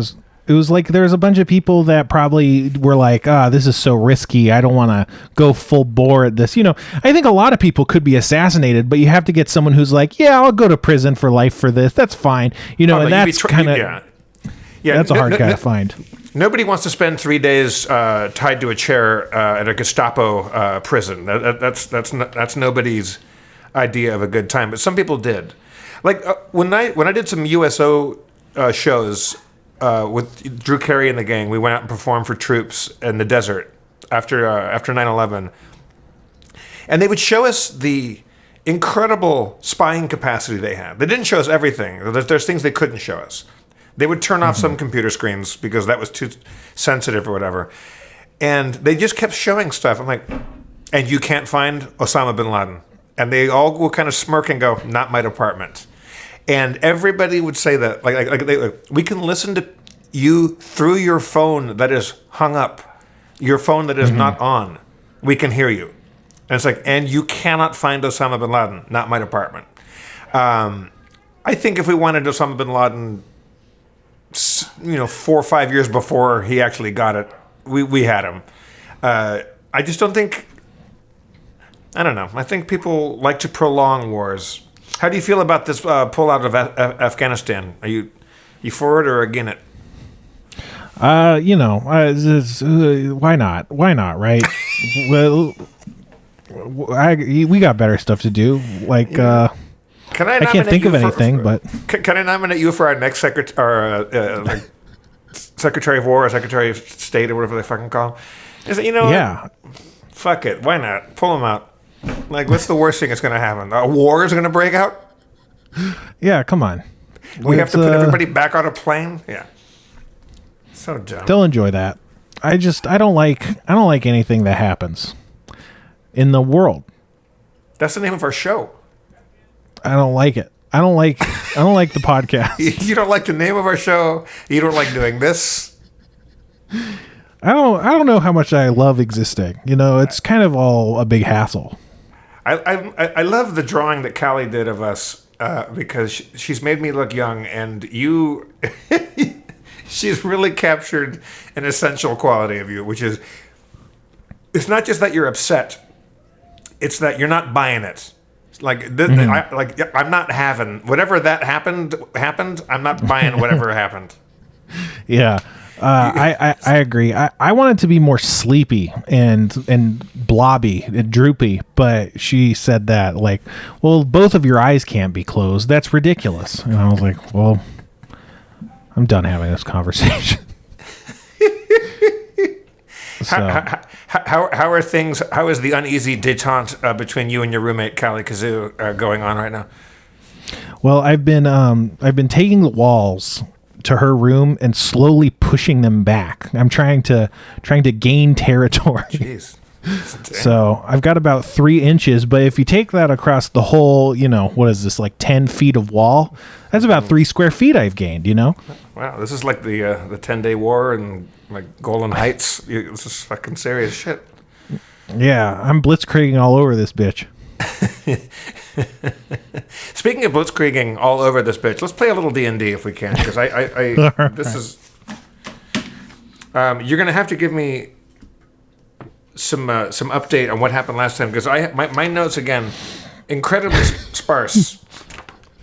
was like there was a bunch of people that probably were like, this is so risky. I don't want to go full bore at this. I think a lot of people could be assassinated, but you have to get someone who's like, yeah, I'll go to prison for life for this. That's fine. And that's kind of, that's a hard guy to find. Nobody wants to spend 3 days tied to a chair at a Gestapo prison. That's nobody's idea of a good time, but some people did. Like when I did some USO shows, with Drew Carey and the gang, we went out and performed for troops in the desert after 9/11, and they would show us the incredible spying capacity they had. They didn't show us everything. There's things they couldn't show us. They would turn off some computer screens because that was too sensitive or whatever. And they just kept showing stuff. I'm like, and you can't find Osama bin Laden. And they all will kind of smirk and go, not my department. And everybody would say that, we can listen to you through your phone that is hung up, your phone that is not on. We can hear you. And it's like, and you cannot find Osama bin Laden, not my department. I think if we wanted Osama bin Laden, 4 or 5 years before he actually got it, we had him. I just don't think, I don't know. I think people like to prolong wars. How do you feel about this pull out of Afghanistan? Are you for it or against it? Why not? Why not, right? Well, we got better stuff to do. Like, I can't think of anything, but... Can I nominate you for our next Secretary of War or Secretary of State or whatever they fucking call him? Is it, yeah. Fuck it. Why not? Pull him out. Like, what's the worst thing that's going to happen? A war is going to break out? Yeah, come on. We have to put everybody back on a plane? Yeah. So dumb. They'll enjoy that. I don't like anything that happens in the world. That's the name of our show. I don't like it. I don't like the podcast. You don't like the name of our show. You don't like doing this. I don't know how much I love existing. It's kind of all a big hassle. I love the drawing that Callie did of us because she's made me look young, and you, she's really captured an essential quality of you, which is, it's not just that you're upset, it's that you're not buying it. I'm not having whatever that happened. I'm not buying whatever happened. Yeah. I agree. I want it to be more sleepy and blobby and droopy, but she said that well, both of your eyes can't be closed. That's ridiculous. And I was like, well, I'm done having this conversation. How are things? How is the uneasy detente between you and your roommate Callie Kazoo going on right now? Well, I've been taking the walls to her room and slowly pushing them back. I'm trying to gain territory. Jeez. So I've got about 3 inches, but if you take that across the whole, what is this, like 10 feet of wall? That's about 3 square feet I've gained, Wow, this is like the 10-day war and like Golan Heights. This is fucking serious shit. Yeah, I'm blitzkrieging all over this bitch. Speaking of blitzkrieging all over this bitch, let's play a little D&D if we can, because Right. This is you're gonna have to give me some update on what happened last time, because my notes again incredibly sparse.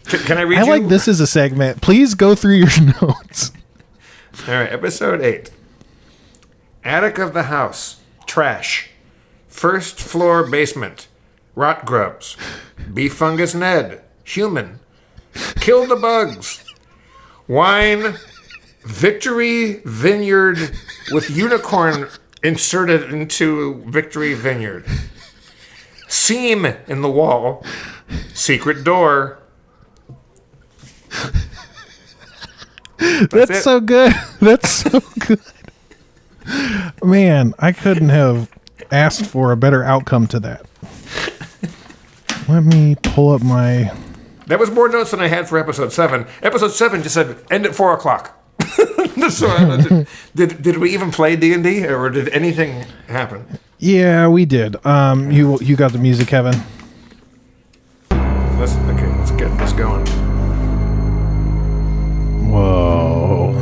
Can I read? I like this as a segment. Please go through your notes. All right, episode 8. Attic of the house, trash. First floor basement, rot grubs. Beef fungus Ned, human. Kill the bugs. Wine, Victory Vineyard with unicorn inserted into Victory Vineyard. Seam in the wall, secret door. That's so good. That's so good. Man, I couldn't have asked for a better outcome to that. Let me pull up my... That was more notes than I had for episode 7. Episode 7 just said, end at 4 o'clock. So, did we even play D&D, or did anything happen? Yeah, we did. You got the music, Kevin? Let's get this going. Whoa.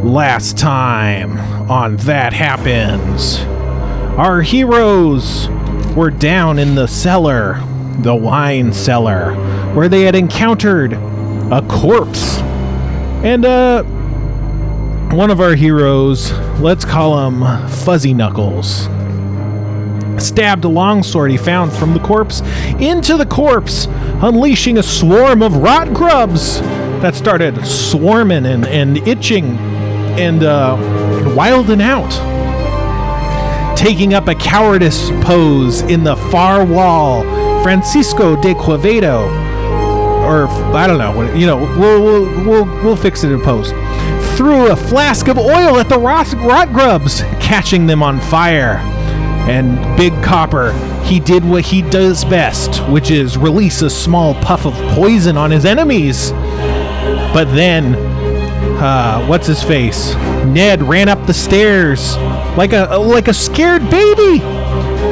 Last time on That Happens, our heroes were down in the cellar, the wine cellar, where they had encountered a corpse. And one of our heroes, let's call him Fuzzy Knuckles, stabbed a longsword he found from the corpse into the corpse, unleashing a swarm of rot grubs that started swarming and itching and wilding out, taking up a cowardice pose in the far wall, Francisco de Quevedo, or I don't know, we'll fix it in post, threw a flask of oil at the rot grubs, catching them on fire. And Big Copper, he did what he does best, which is release a small puff of poison on his enemies. But then, what's his face? Ned ran up the stairs like a scared baby.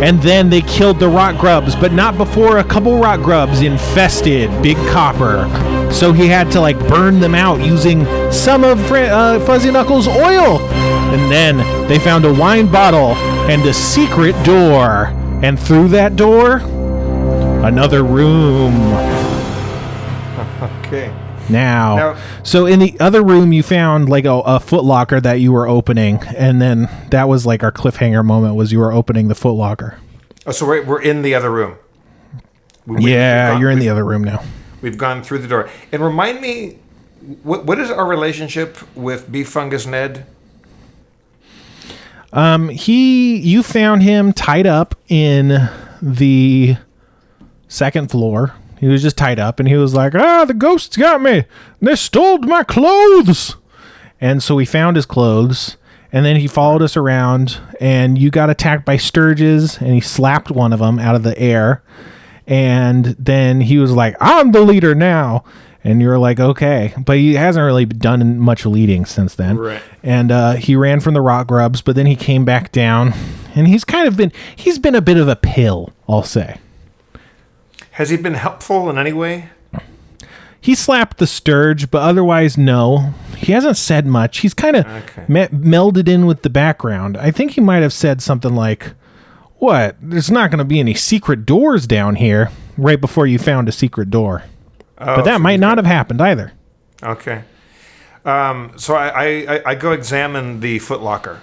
And then they killed the rot grubs, but not before a couple rot grubs infested Big Copper. So he had to burn them out using some of Fuzzy Knuckles' oil. And then they found a wine bottle and a secret door. And through that door, another room. Okay. Now, so in the other room, you found a footlocker that you were opening, and then that was our cliffhanger moment was you were opening the footlocker. Oh, so we're in the other room. You're in the other room now. We've gone through the door. And remind me, what is our relationship with Beef Fungus Ned? You found him tied up in the second floor. He was just tied up, and he was like, the ghosts got me. They stole my clothes. And so we found his clothes, and then he followed us around, and you got attacked by sturges, and he slapped one of them out of the air. And then he was like, I'm the leader now. And you're like, okay. But he hasn't really done much leading since then. Right. And he ran from the rock grubs, but then he came back down, and he's been a bit of a pill, I'll say. Has he been helpful in any way? He slapped the sturge, but otherwise, no. He hasn't said much. He's kind of melded in with the background. I think he might have said something like, what? There's not going to be any secret doors down here, right before you found a secret door. Oh, but that might not have happened either. Okay. So I go examine the footlocker.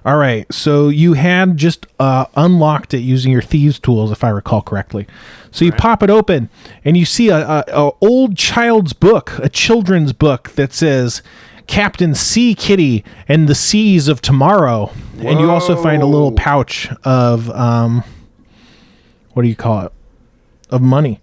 All right, so you had just unlocked it using your thieves' tools, if I recall correctly. So you pop it open, and you see a old child's book, a children's book that says Captain Sea Kitty and the Seas of Tomorrow. Whoa. And you also find a little pouch of, what do you call it? Of money.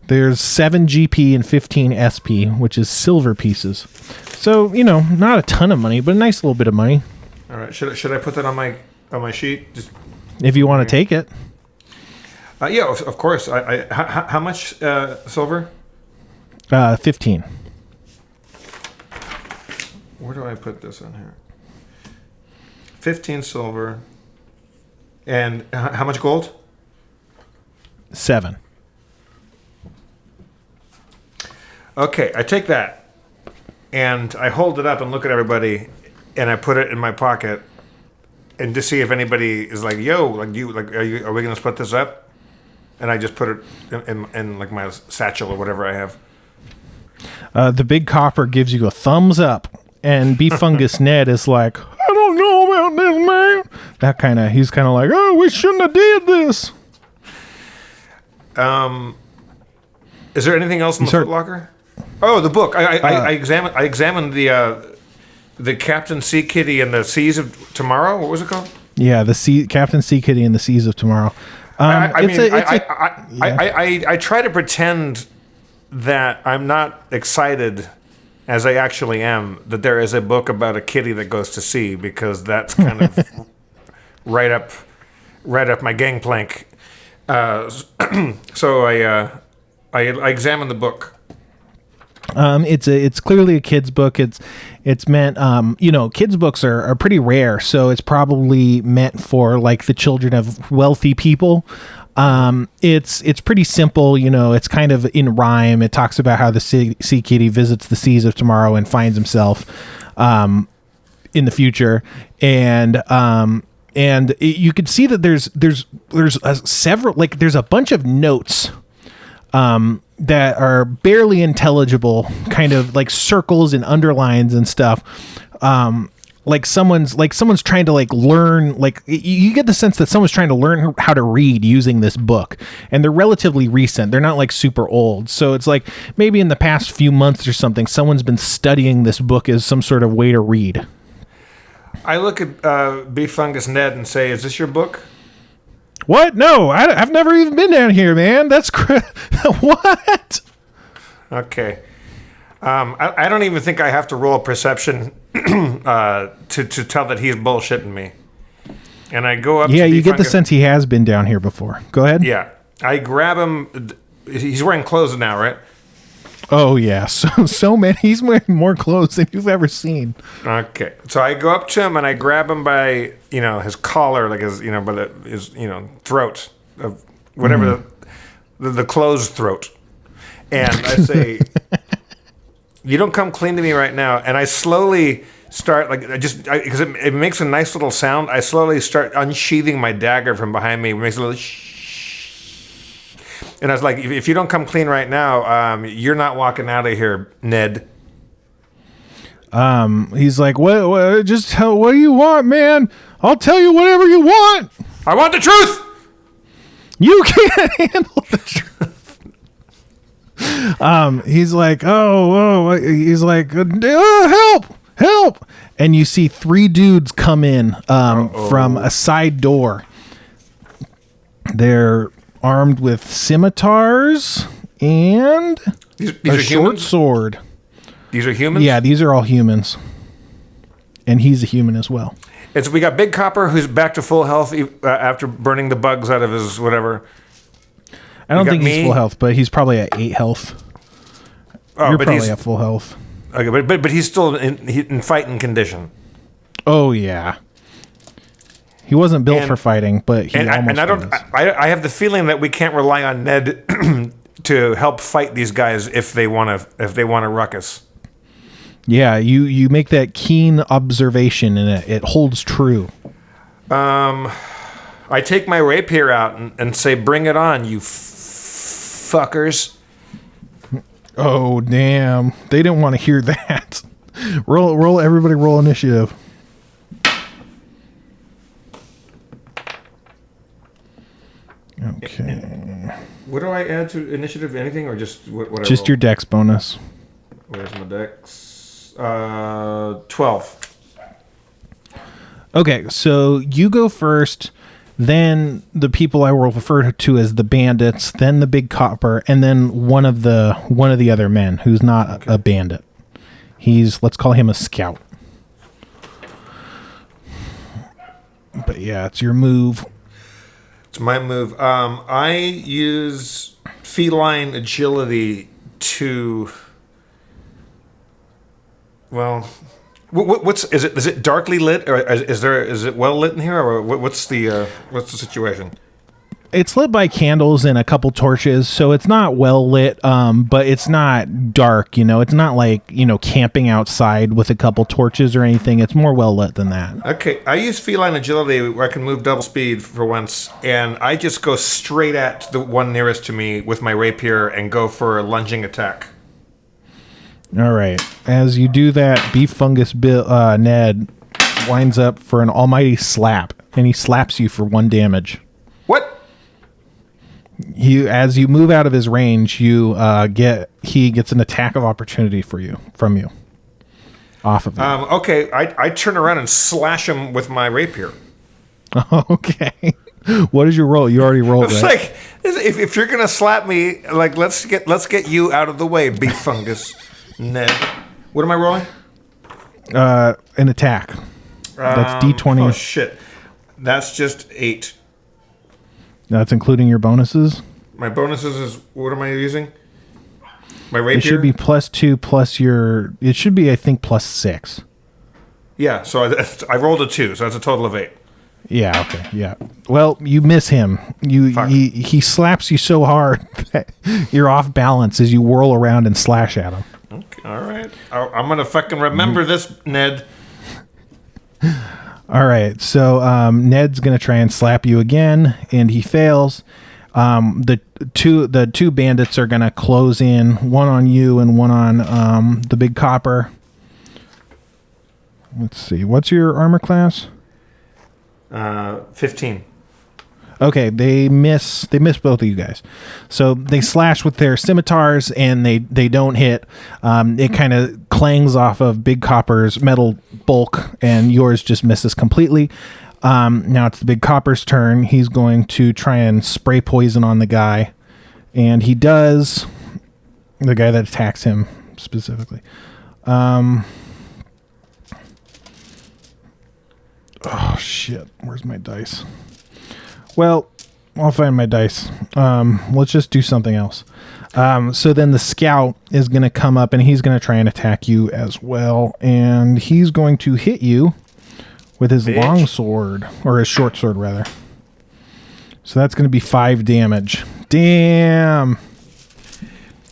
There's 7 GP and 15 SP, which is silver pieces. So, not a ton of money, but a nice little bit of money. All right. Should I put that on my sheet? Just if you want to take it. Yeah, of course. How much silver? 15. Where do I put this on here? 15 silver. And how much gold? 7. Okay, I take that and I hold it up and look at everybody, and I put it in my pocket, and to see if anybody is like, "Yo, are we gonna split this up?" And I just put it in my satchel or whatever I have. The Big Copper gives you a thumbs up, and Beef Fungus Ned is like, "I don't know about this, man." He's kind of like, "Oh, we shouldn't have did this." Is there anything else in the footlocker? Oh, the book. I examined the Captain Sea Kitty and the Seas of Tomorrow. What was it called? Yeah, Captain Sea Kitty and the Seas of Tomorrow. I try to pretend that I'm not excited, as I actually am, that there is a book about a kitty that goes to sea, because that's kind of right up my gangplank. So I examined the book. It's clearly a kid's book. It's meant, kids' books are pretty rare, so it's probably meant for the children of wealthy people. It's pretty simple, it's kind of in rhyme. It talks about how the sea kitty visits the seas of tomorrow and finds himself in the future, and you could see that there's several, there's a bunch of notes that are barely intelligible, kind of circles and underlines and stuff. Someone's trying to learn, you get the sense that someone's trying to learn how to read using this book, and they're relatively recent. They're not super old. So it's maybe in the past few months or something, someone's been studying this book as some sort of way to read. I look at Beef Fungus Ned and say, "Is this your book?" What? No, I've never even been down here, man. That's what? Okay. I don't even think I have to roll a perception to tell that he's bullshitting me. And I go up. Yeah, you get the sense he has been down here before. Go ahead. Yeah, I grab him. He's wearing clothes now, right? Oh yeah, so many. He's wearing more clothes than you've ever seen. Okay, so I go up to him and I grab him by his collar, like his by his throat of whatever the clothes throat, and I say, "You don't come clean to me right now." And I slowly start because it makes a nice little sound. I slowly start unsheathing my dagger from behind me. It makes a little shh. And I was like, if you don't come clean right now, you're not walking out of here, Ned. He's like, what what do you want, man? I'll tell you whatever you want. I want the truth. You can't handle the truth. He's like, he's like, help. And you see 3 dudes come in from a side door. They're armed with scimitars and these a are short humans? sword. These are humans? Yeah, these are all humans. And he's a human as well. We got Big Copper, who's back to full health after burning the bugs out of his whatever. I don't think he's full health, but he's probably at 8 health. You're probably at full health. Okay, but he's still in fighting condition. Oh, yeah. He wasn't built for fighting, but he almost was. I have the feeling that we can't rely on Ned to help fight these guys if they want to ruckus. Yeah, you make that keen observation, and it holds true. I take my rapier out and say, "Bring it on, you fuckers!" Oh damn! They didn't want to hear that. Everybody roll initiative. Okay. What do I add to initiative? Anything or just what? Just your dex bonus. Where's my dex? 12. Okay, so you go first, then the people I will refer to as the bandits, then the Big Copper, and then one of the other men who's not a bandit. Let's call him a scout. But yeah, it's your move. It's my move. I use feline agility to. Well, is it darkly lit, or is it well lit in here, or what's the situation? It's lit by candles and a couple torches, so it's not well lit, but it's not dark, It's not like, camping outside with a couple torches or anything. It's more well lit than that. Okay, I use feline agility where I can move double speed for once, and I just go straight at the one nearest to me with my rapier and go for a lunging attack. All right. As you do that, Beef Fungus Ned winds up for an almighty slap, and he slaps you for 1 damage. What? As you move out of his range, he gets an attack of opportunity from you. Off of him. Okay, I turn around and slash him with my rapier. Okay. What is your roll? You already rolled, It's right? like if you're gonna slap me, like let's get you out of the way, Beef Fungus Ned. What am I rolling? An attack. That's D20. Oh shit. That's just 8. That's including your bonuses? My bonuses is, what am I using? My rapier? It should be +2 plus your... It should be, I think, +6. Yeah, so I rolled a 2, so that's a total of 8. Yeah, okay, yeah. Well, you miss him. He slaps you so hard that you're off balance as you whirl around and slash at him. Okay, all right. I'm going to fucking remember this, Ned. All right, so Ned's gonna try and slap you again, and he fails. The two bandits are gonna close in, one on you and one on the Big Copper. Let's see, what's your armor class? 15. Okay, they miss both of you guys. So they slash with their scimitars and they don't hit. It kind of clangs off of Big Copper's metal bulk and yours just misses completely. Now it's the Big Copper's turn. He's going to try and spray poison on the guy. And he does. The guy that attacks him specifically. Oh, shit. Where's my dice? Well, I'll find my dice. Let's just do something else. So then the scout is going to come up and he's going to try and attack you as well. And he's going to hit you with his long sword, or his short sword rather. So that's going to be 5 damage. Damn.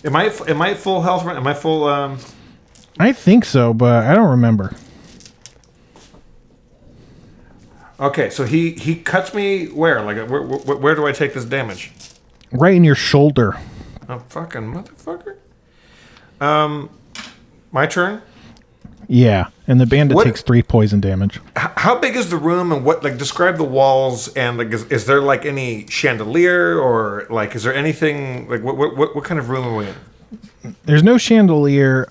Am I full health? Am I full? I think so, but I don't remember. Okay, so he cuts me where? Like, where do I take this damage? Right in your shoulder. Oh, fucking motherfucker. My turn? Yeah, and the bandit takes 3 poison damage. How big is the room, and what, like, describe the walls, and, like, is there, like, any chandelier, or, like, is there anything, like, what kind of room are we in? There's no chandelier.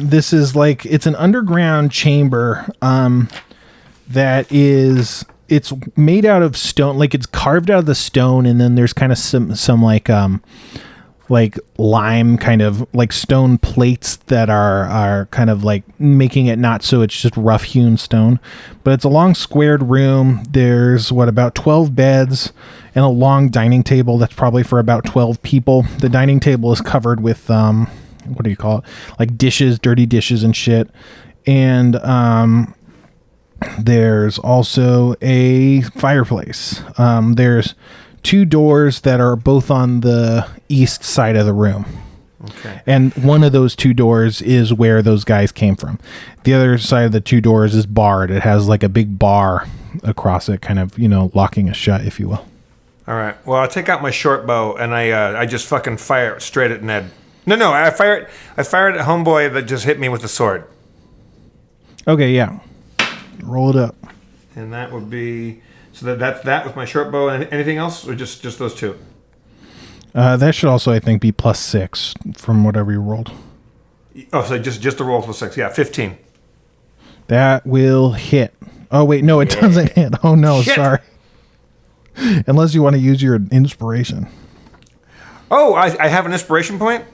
This is, like, it's an underground chamber, that is, it's made out of stone, like, it's carved out of the stone, and then there's kind of some like lime kind of like stone plates that are kind of like making it not so it's just rough hewn stone, but it's a long squared room. There's about 12 beds and a long dining table that's probably for about 12 people. The dining table is covered with what do you call it, like dishes, dirty dishes and shit. And there's also a fireplace. There's 2 doors that are both on the east side of the room. Okay. And one of those 2 doors is where those guys came from. The other side of the 2 doors is barred. It has like a big bar across it, kind of, locking it shut, if you will. All right. Well, I take out my short bow and I just fucking fire it straight at Ned. No, I fire it at homeboy that just hit me with the sword. Okay, yeah. Roll it up. And that would be... So that's that with my short bow. And anything else, or just those 2? That should also, I think, be +6 from whatever you rolled. Oh, so just the roll +6. Yeah, 15. That will hit. Oh, wait, no, it doesn't hit. Oh, no, Shit. sorry. Unless you want to use your inspiration. Oh, I have an inspiration point?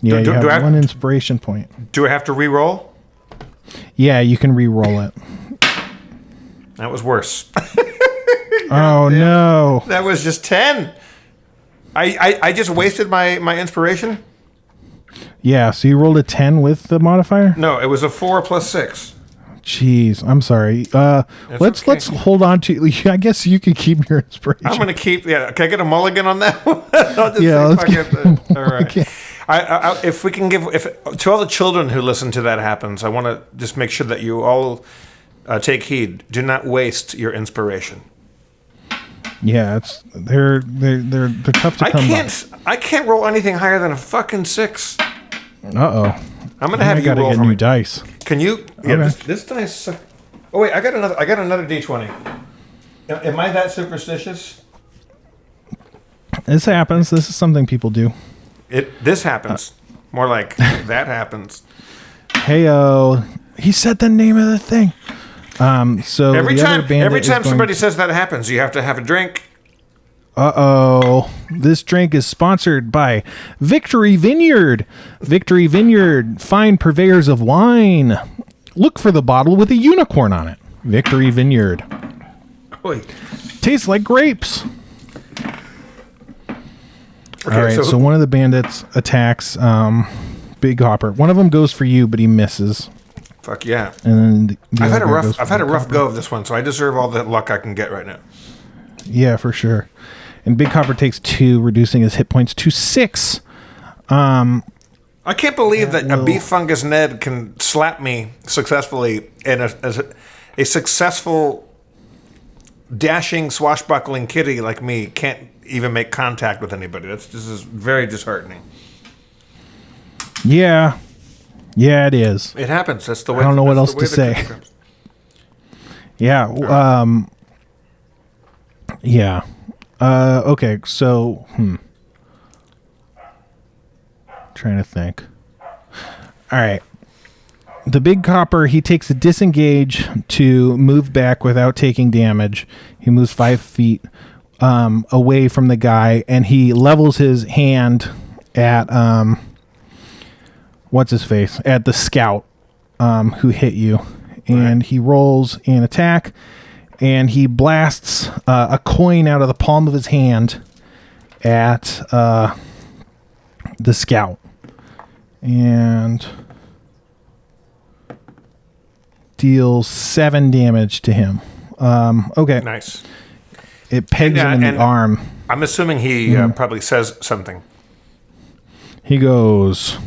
Yeah, you have 1 inspiration point. Do I have to re-roll? Yeah, you can re-roll it. That was worse. Oh, no. That was just 10. I just wasted my inspiration? Yeah, so you rolled a 10 with the modifier? No, it was a 4 + 6. Jeez, I'm sorry. Let's hold on to... I guess you could keep your inspiration. I'm going to keep... Yeah, can I get a mulligan on that one? Let's get... All right. If we can give... to all the children who listen to that happens, I want to just make sure that you all take heed. Do not waste your inspiration. Yeah, they're tough to come by. I can't roll anything higher than a fucking 6. Uh-oh. I'm going to have you roll get for new me. dice. Can you... Yeah, Okay. this dice... suck. Oh, wait, I got another D20. Am I that superstitious? This happens. This is something people do. This happens. More like that happens. Heyo. He said the name of the thing. So every time somebody says that happens, you have to have a drink. Uh-oh. This drink is sponsored by Victory Vineyard. Victory Vineyard, fine purveyors of wine. Look for the bottle with a unicorn on it. Victory Vineyard. Oy. Tastes like grapes. Okay, all right, so one of the bandits attacks Big Hopper. One of them goes for you, but he misses. Fuck yeah. And then I've had a rough go of this one, so I deserve all the luck I can get right now. Yeah, for sure. And Big Hopper takes 2, reducing his hit points to 6. I can't believe that a beef fungus Ned can slap me successfully, and a successful, dashing, swashbuckling kitty like me can't even make contact with anybody. This is very disheartening. Yeah. Yeah, it is. It happens. That's the way. I don't know what else to say. Yeah. Yeah. Okay, so trying to think. All right. The big copper, he takes a disengage to move back without taking damage. He moves 5 feet away from the guy, and he levels his hand at what's his face? At the scout who hit you. And he rolls an attack, and he blasts a coin out of the palm of his hand at the scout. And deals 7 damage to him. Okay. Nice. It pegs him in the arm. I'm assuming he probably says something. He goes,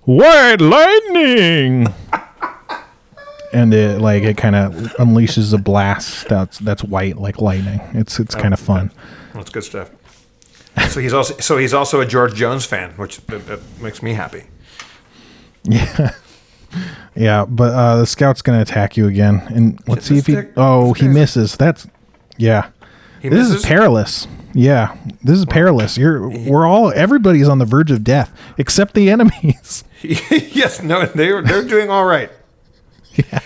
white lightning! And it kind of unleashes a blast that's white like lightning. It's kind of fun. That's good stuff. So he's also a George Jones fan, which that makes me happy. Yeah. Yeah, but the scout's going to attack you again. And let's see if he... Oh, he misses. This is perilous. Yeah, this is perilous. Everybody's on the verge of death, except the enemies. Yes, no, they're doing all right. Yeah.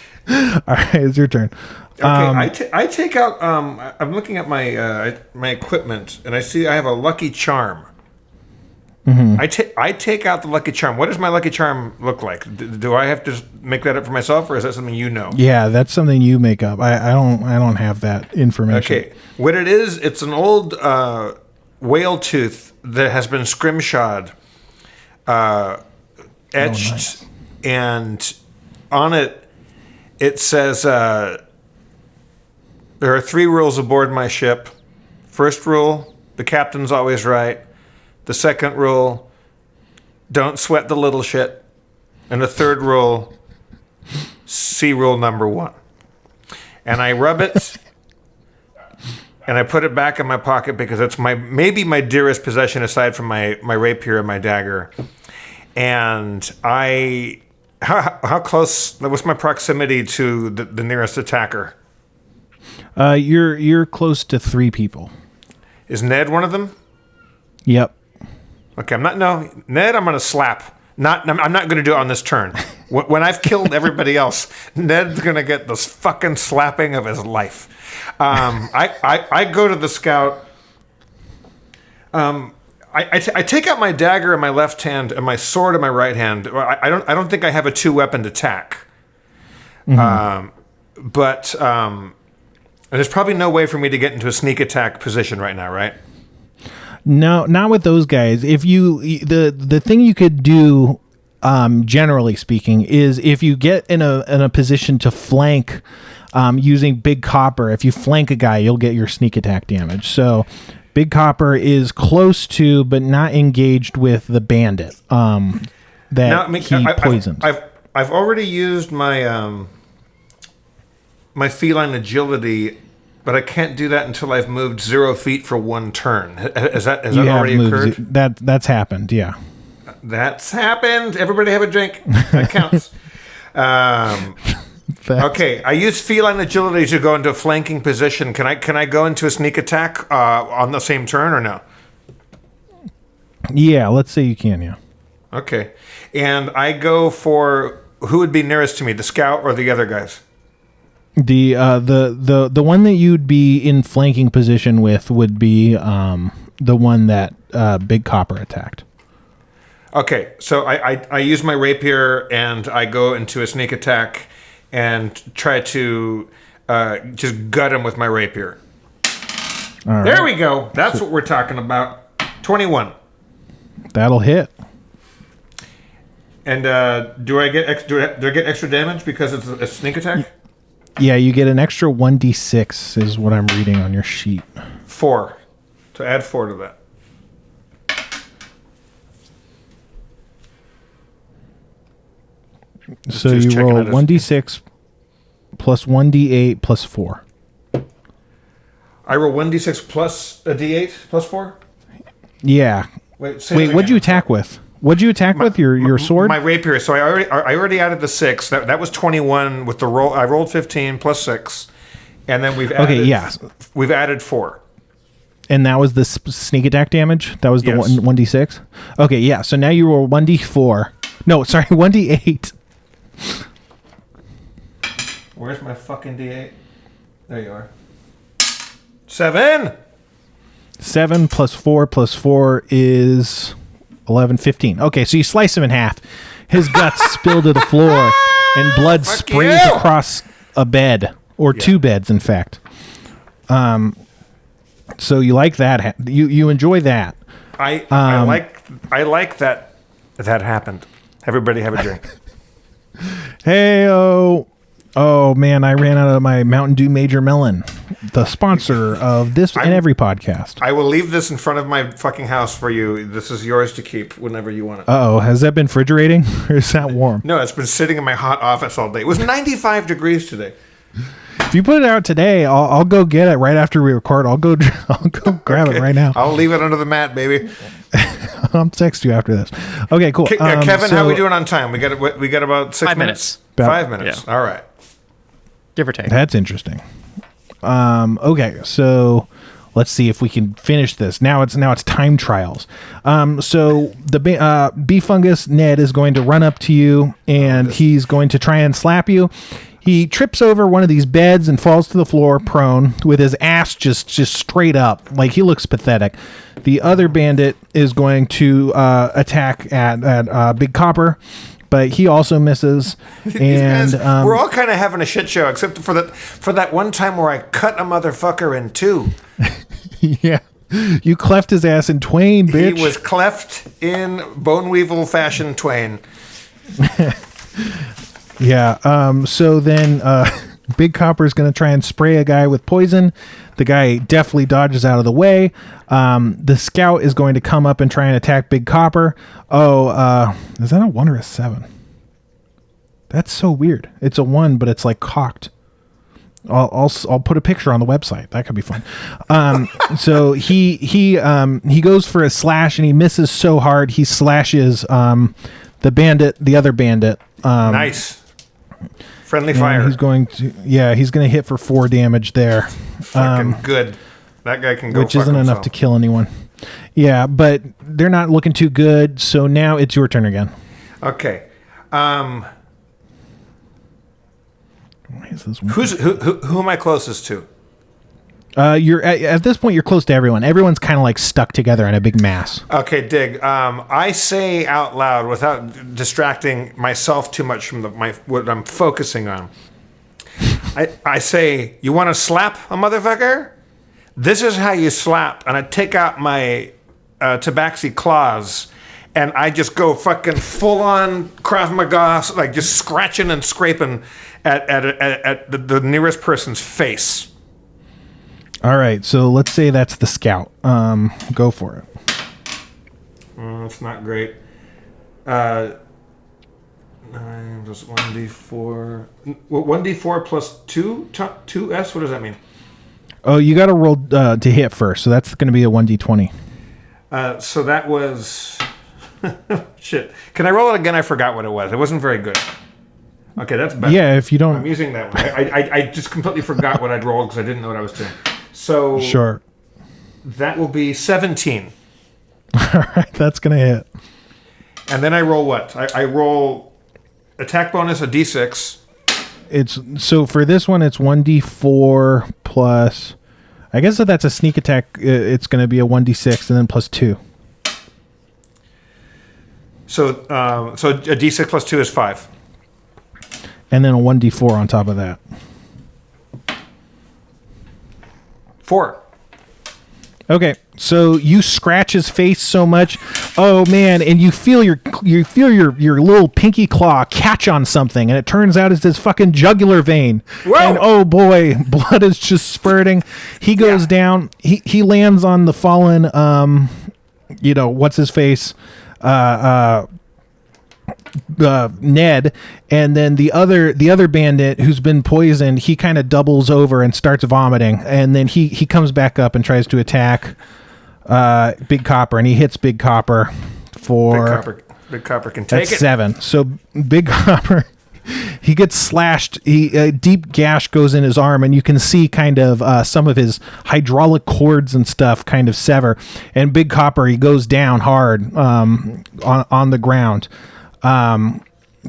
All right, it's your turn. Okay, I take out... I'm looking at my equipment, and I see I have a lucky charm. Mm-hmm. I take out the lucky charm. What does my lucky charm look like? Do I have to make that up for myself, or is that something you know? Yeah, that's something you make up. I don't have that information. Okay, what it is, it's an old whale tooth that has been scrimshawed, etched, nice. And on it says there are 3 rules aboard my ship. First rule: the captain's always right. The second rule, don't sweat the little shit. And the third rule, see rule number 1. And I rub it, and I put it back in my pocket because it's maybe my dearest possession aside from my rapier and my dagger. And how close, what's my proximity to the nearest attacker? You're close to 3 people. Is Ned one of them? Yep. Okay, Ned, I'm going to slap. I'm not going to do it on this turn. When I've killed everybody else, Ned's going to get this fucking slapping of his life. I go to the scout. I take out my dagger in my left hand and my sword in my right hand. I don't think I have a 2-weaponed attack. Mm-hmm. But there's probably no way for me to get into a sneak attack position right now, right? No, not with those guys. If the thing you could do, generally speaking, is if you get in a position to flank, using Big Copper. If you flank a guy, you'll get your sneak attack damage. So, Big Copper is close to, but not engaged with the bandit. He poisons. I've already used my my feline agility. But I can't do that until I've moved 0 feet for 1 turn. Has that already occurred? That's happened, yeah. That's happened. Everybody have a drink. That counts. Okay, I use feline agility to go into a flanking position. Can I go into a sneak attack on the same turn or no? Yeah, let's say you can, yeah. Okay. And I go for who would be nearest to me, the scout or the other guys? The one that you'd be in flanking position with would be the one that Big Copper attacked. Okay, so I use my rapier and I go into a sneak attack and try to just gut him with my rapier. All right. There we go. That's what we're talking about. 21. That'll hit. And do I get extra damage because it's a sneak attack? Yeah, you get an extra 1d6 is what I'm reading on your sheet. 4. So add 4 to that. So you roll 1d6 plus 1d8 plus 4. I roll 1d6 plus a d8 plus 4? Yeah. Wait, what'd you attack with? What'd you attack with? Your sword? My rapier. So I already added the 6. That was 21 with the roll. I rolled 15 plus 6, and then we've added. Okay, yeah. We've added 4. And that was the sneak attack damage? That was the Yes. 1d6? Okay, yeah. So now you roll 1d4. No, sorry, 1d8. Where's my fucking D8? There you are. 7! 7 plus 4 is 11, 15. Okay, so you slice him in half. His guts spill to the floor, and blood Fuck sprays you! across a bed, or two beds, in fact. So you like that? You enjoy that? I like that happened. Everybody have a drink. Hey, oh man, I ran out of my Mountain Dew Major Melon, the sponsor of this and every podcast. I will leave this in front of my fucking house for you. This is yours to keep whenever you want it. Uh-oh, has that been refrigerating, or is that warm? No, it's been sitting in my hot office all day. It was 95 degrees today. If you put it out today, I'll go get it right after we record. I'll go grab it right now. I'll leave it under the mat, baby. I'll text you after this. Okay, cool. Kevin, how are we doing on time? We got about 6 5 minutes. minutes. 5 minutes. Yeah. All right. Give or take. That's interesting. Okay, so let's see if we can finish this. Now it's time trials. So the bee fungus Ned is going to run up to you, and he's going to try and slap you. He trips over one of these beds and falls to the floor prone with his ass just straight up. Like, he looks pathetic. The other bandit is going to attack at Big Copper, but he also misses. And Guys, we're all kind of having a shit show, except for that one time where I cut a motherfucker in two. yeah, you cleft his ass in twain, bitch. He was cleft in bone weevil fashion twain. Yeah. So then Big Copper is going to try and spray a guy with poison. The guy definitely dodges out of the way. The scout is going to come up and try and attack Big Copper. Is that a 1 or a 7? That's so weird. It's a 1, but it's like cocked. I'll put a picture on the website. That could be fun. So he goes for a slash and he misses so hard he slashes the other bandit. Nice. Friendly fire. He's going to hit for 4 damage there. Fucking good. That guy can go Which fuck isn't himself. enough to kill anyone. Yeah, but they're not looking too good, so now it's your turn again. Okay. Why is this one? Who am I closest to? You're at this point you're close to everyone. Everyone's kind of like stuck together in a big mass. Okay, dig. I say out loud without distracting myself too much from what I'm focusing on. I say, you want to slap a motherfucker? This is how you slap. And I take out my tabaxi claws and I just go fucking full on Krav Maga, like just scratching and scraping at the nearest person's face. All right, so let's say that's the scout. Go for it. It's not great. 9 plus 1d4. 1d4 plus 2s? What does that mean? Oh, you got to roll to hit first, so that's going to be a 1d20. So that was... Shit. Can I roll it again? I forgot what it was. It wasn't very good. Okay, that's better. Yeah, if you don't... I'm using that one. I just completely forgot what I'd rolled because I didn't know what I was doing. So Sure. that will be 17. All right, that's going to hit. And then I roll what? I roll attack bonus, a d6. So for this one, it's 1d4 plus... I guess if that's a sneak attack, it's going to be a 1d6 and then plus 2. So a d6 plus 2 is 5. And then a 1d4 on top of that. 4. Okay, so you scratch his face so much, oh man, and you feel your little pinky claw catch on something, and it turns out it's this fucking jugular vein. Whoa! And oh boy, blood is just spurting. He goes down. He lands on the fallen. What's his face? Ned, and then the other bandit who's been poisoned, he kind of doubles over and starts vomiting, and then he comes back up and tries to attack Big Copper, and he hits Big Copper for Big Copper can take that's it. 7. So Big Copper he gets slashed. A deep gash goes in his arm, and you can see kind of some of his hydraulic cords and stuff kind of sever. And Big Copper, he goes down hard on the ground.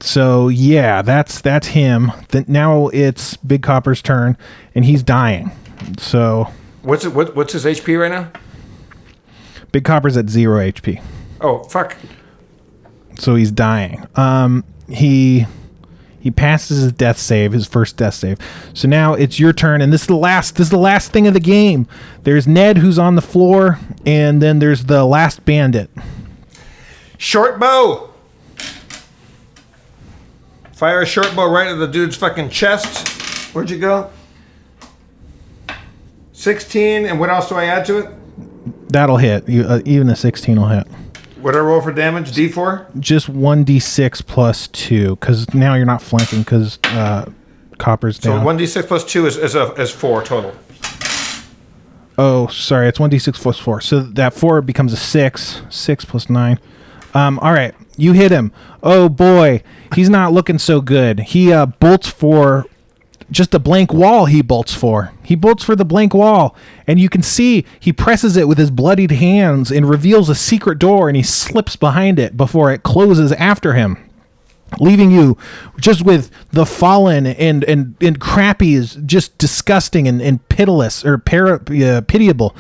So yeah, that's him. Now it's Big Copper's turn, and he's dying. So what's his HP right now? Big Copper's at 0 HP. Oh fuck! So he's dying. He passes his death save, his first death save. So now it's your turn, and this is the last thing of the game. There's Ned, who's on the floor, and then there's the last bandit. Short bow. Fire a short bow right at the dude's fucking chest. Where'd you go? 16, and what else do I add to it? That'll hit. Even a 16 will hit. What do I roll for damage? D4? Just 1d6 plus 2, because now you're not flanking, because Copper's down. So 1d6 plus 2 is 4 total. Oh, sorry, it's 1d6 plus 4. So that 4 becomes a 6. 6 plus 9. All right, you hit him. Oh boy, he's not looking so good. He bolts for just a blank wall. He bolts for the blank wall, and you can see he presses it with his bloodied hands and reveals a secret door, and he slips behind it before it closes after him, leaving you just with the fallen and crappy, is just disgusting and pitiless or pitiable.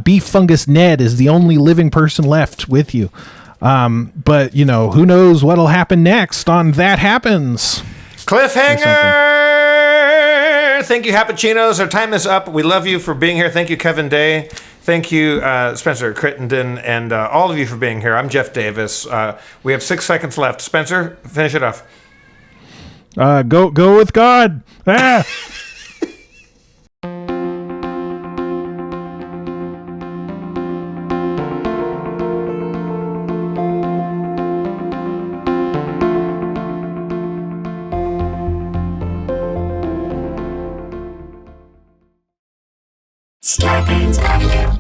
Beef Fungus Ned is the only living person left with you. But who knows what'll happen next on That Happens. Cliffhanger! Thank you, Happuccinos. Our time is up. We love you for being here. Thank you, Kevin Day. Thank you, Spencer Crittenden, and all of you for being here. I'm Jeff Davis. We have 6 seconds left. Spencer, finish it off. Go with God. Ah! Starbane's Audio.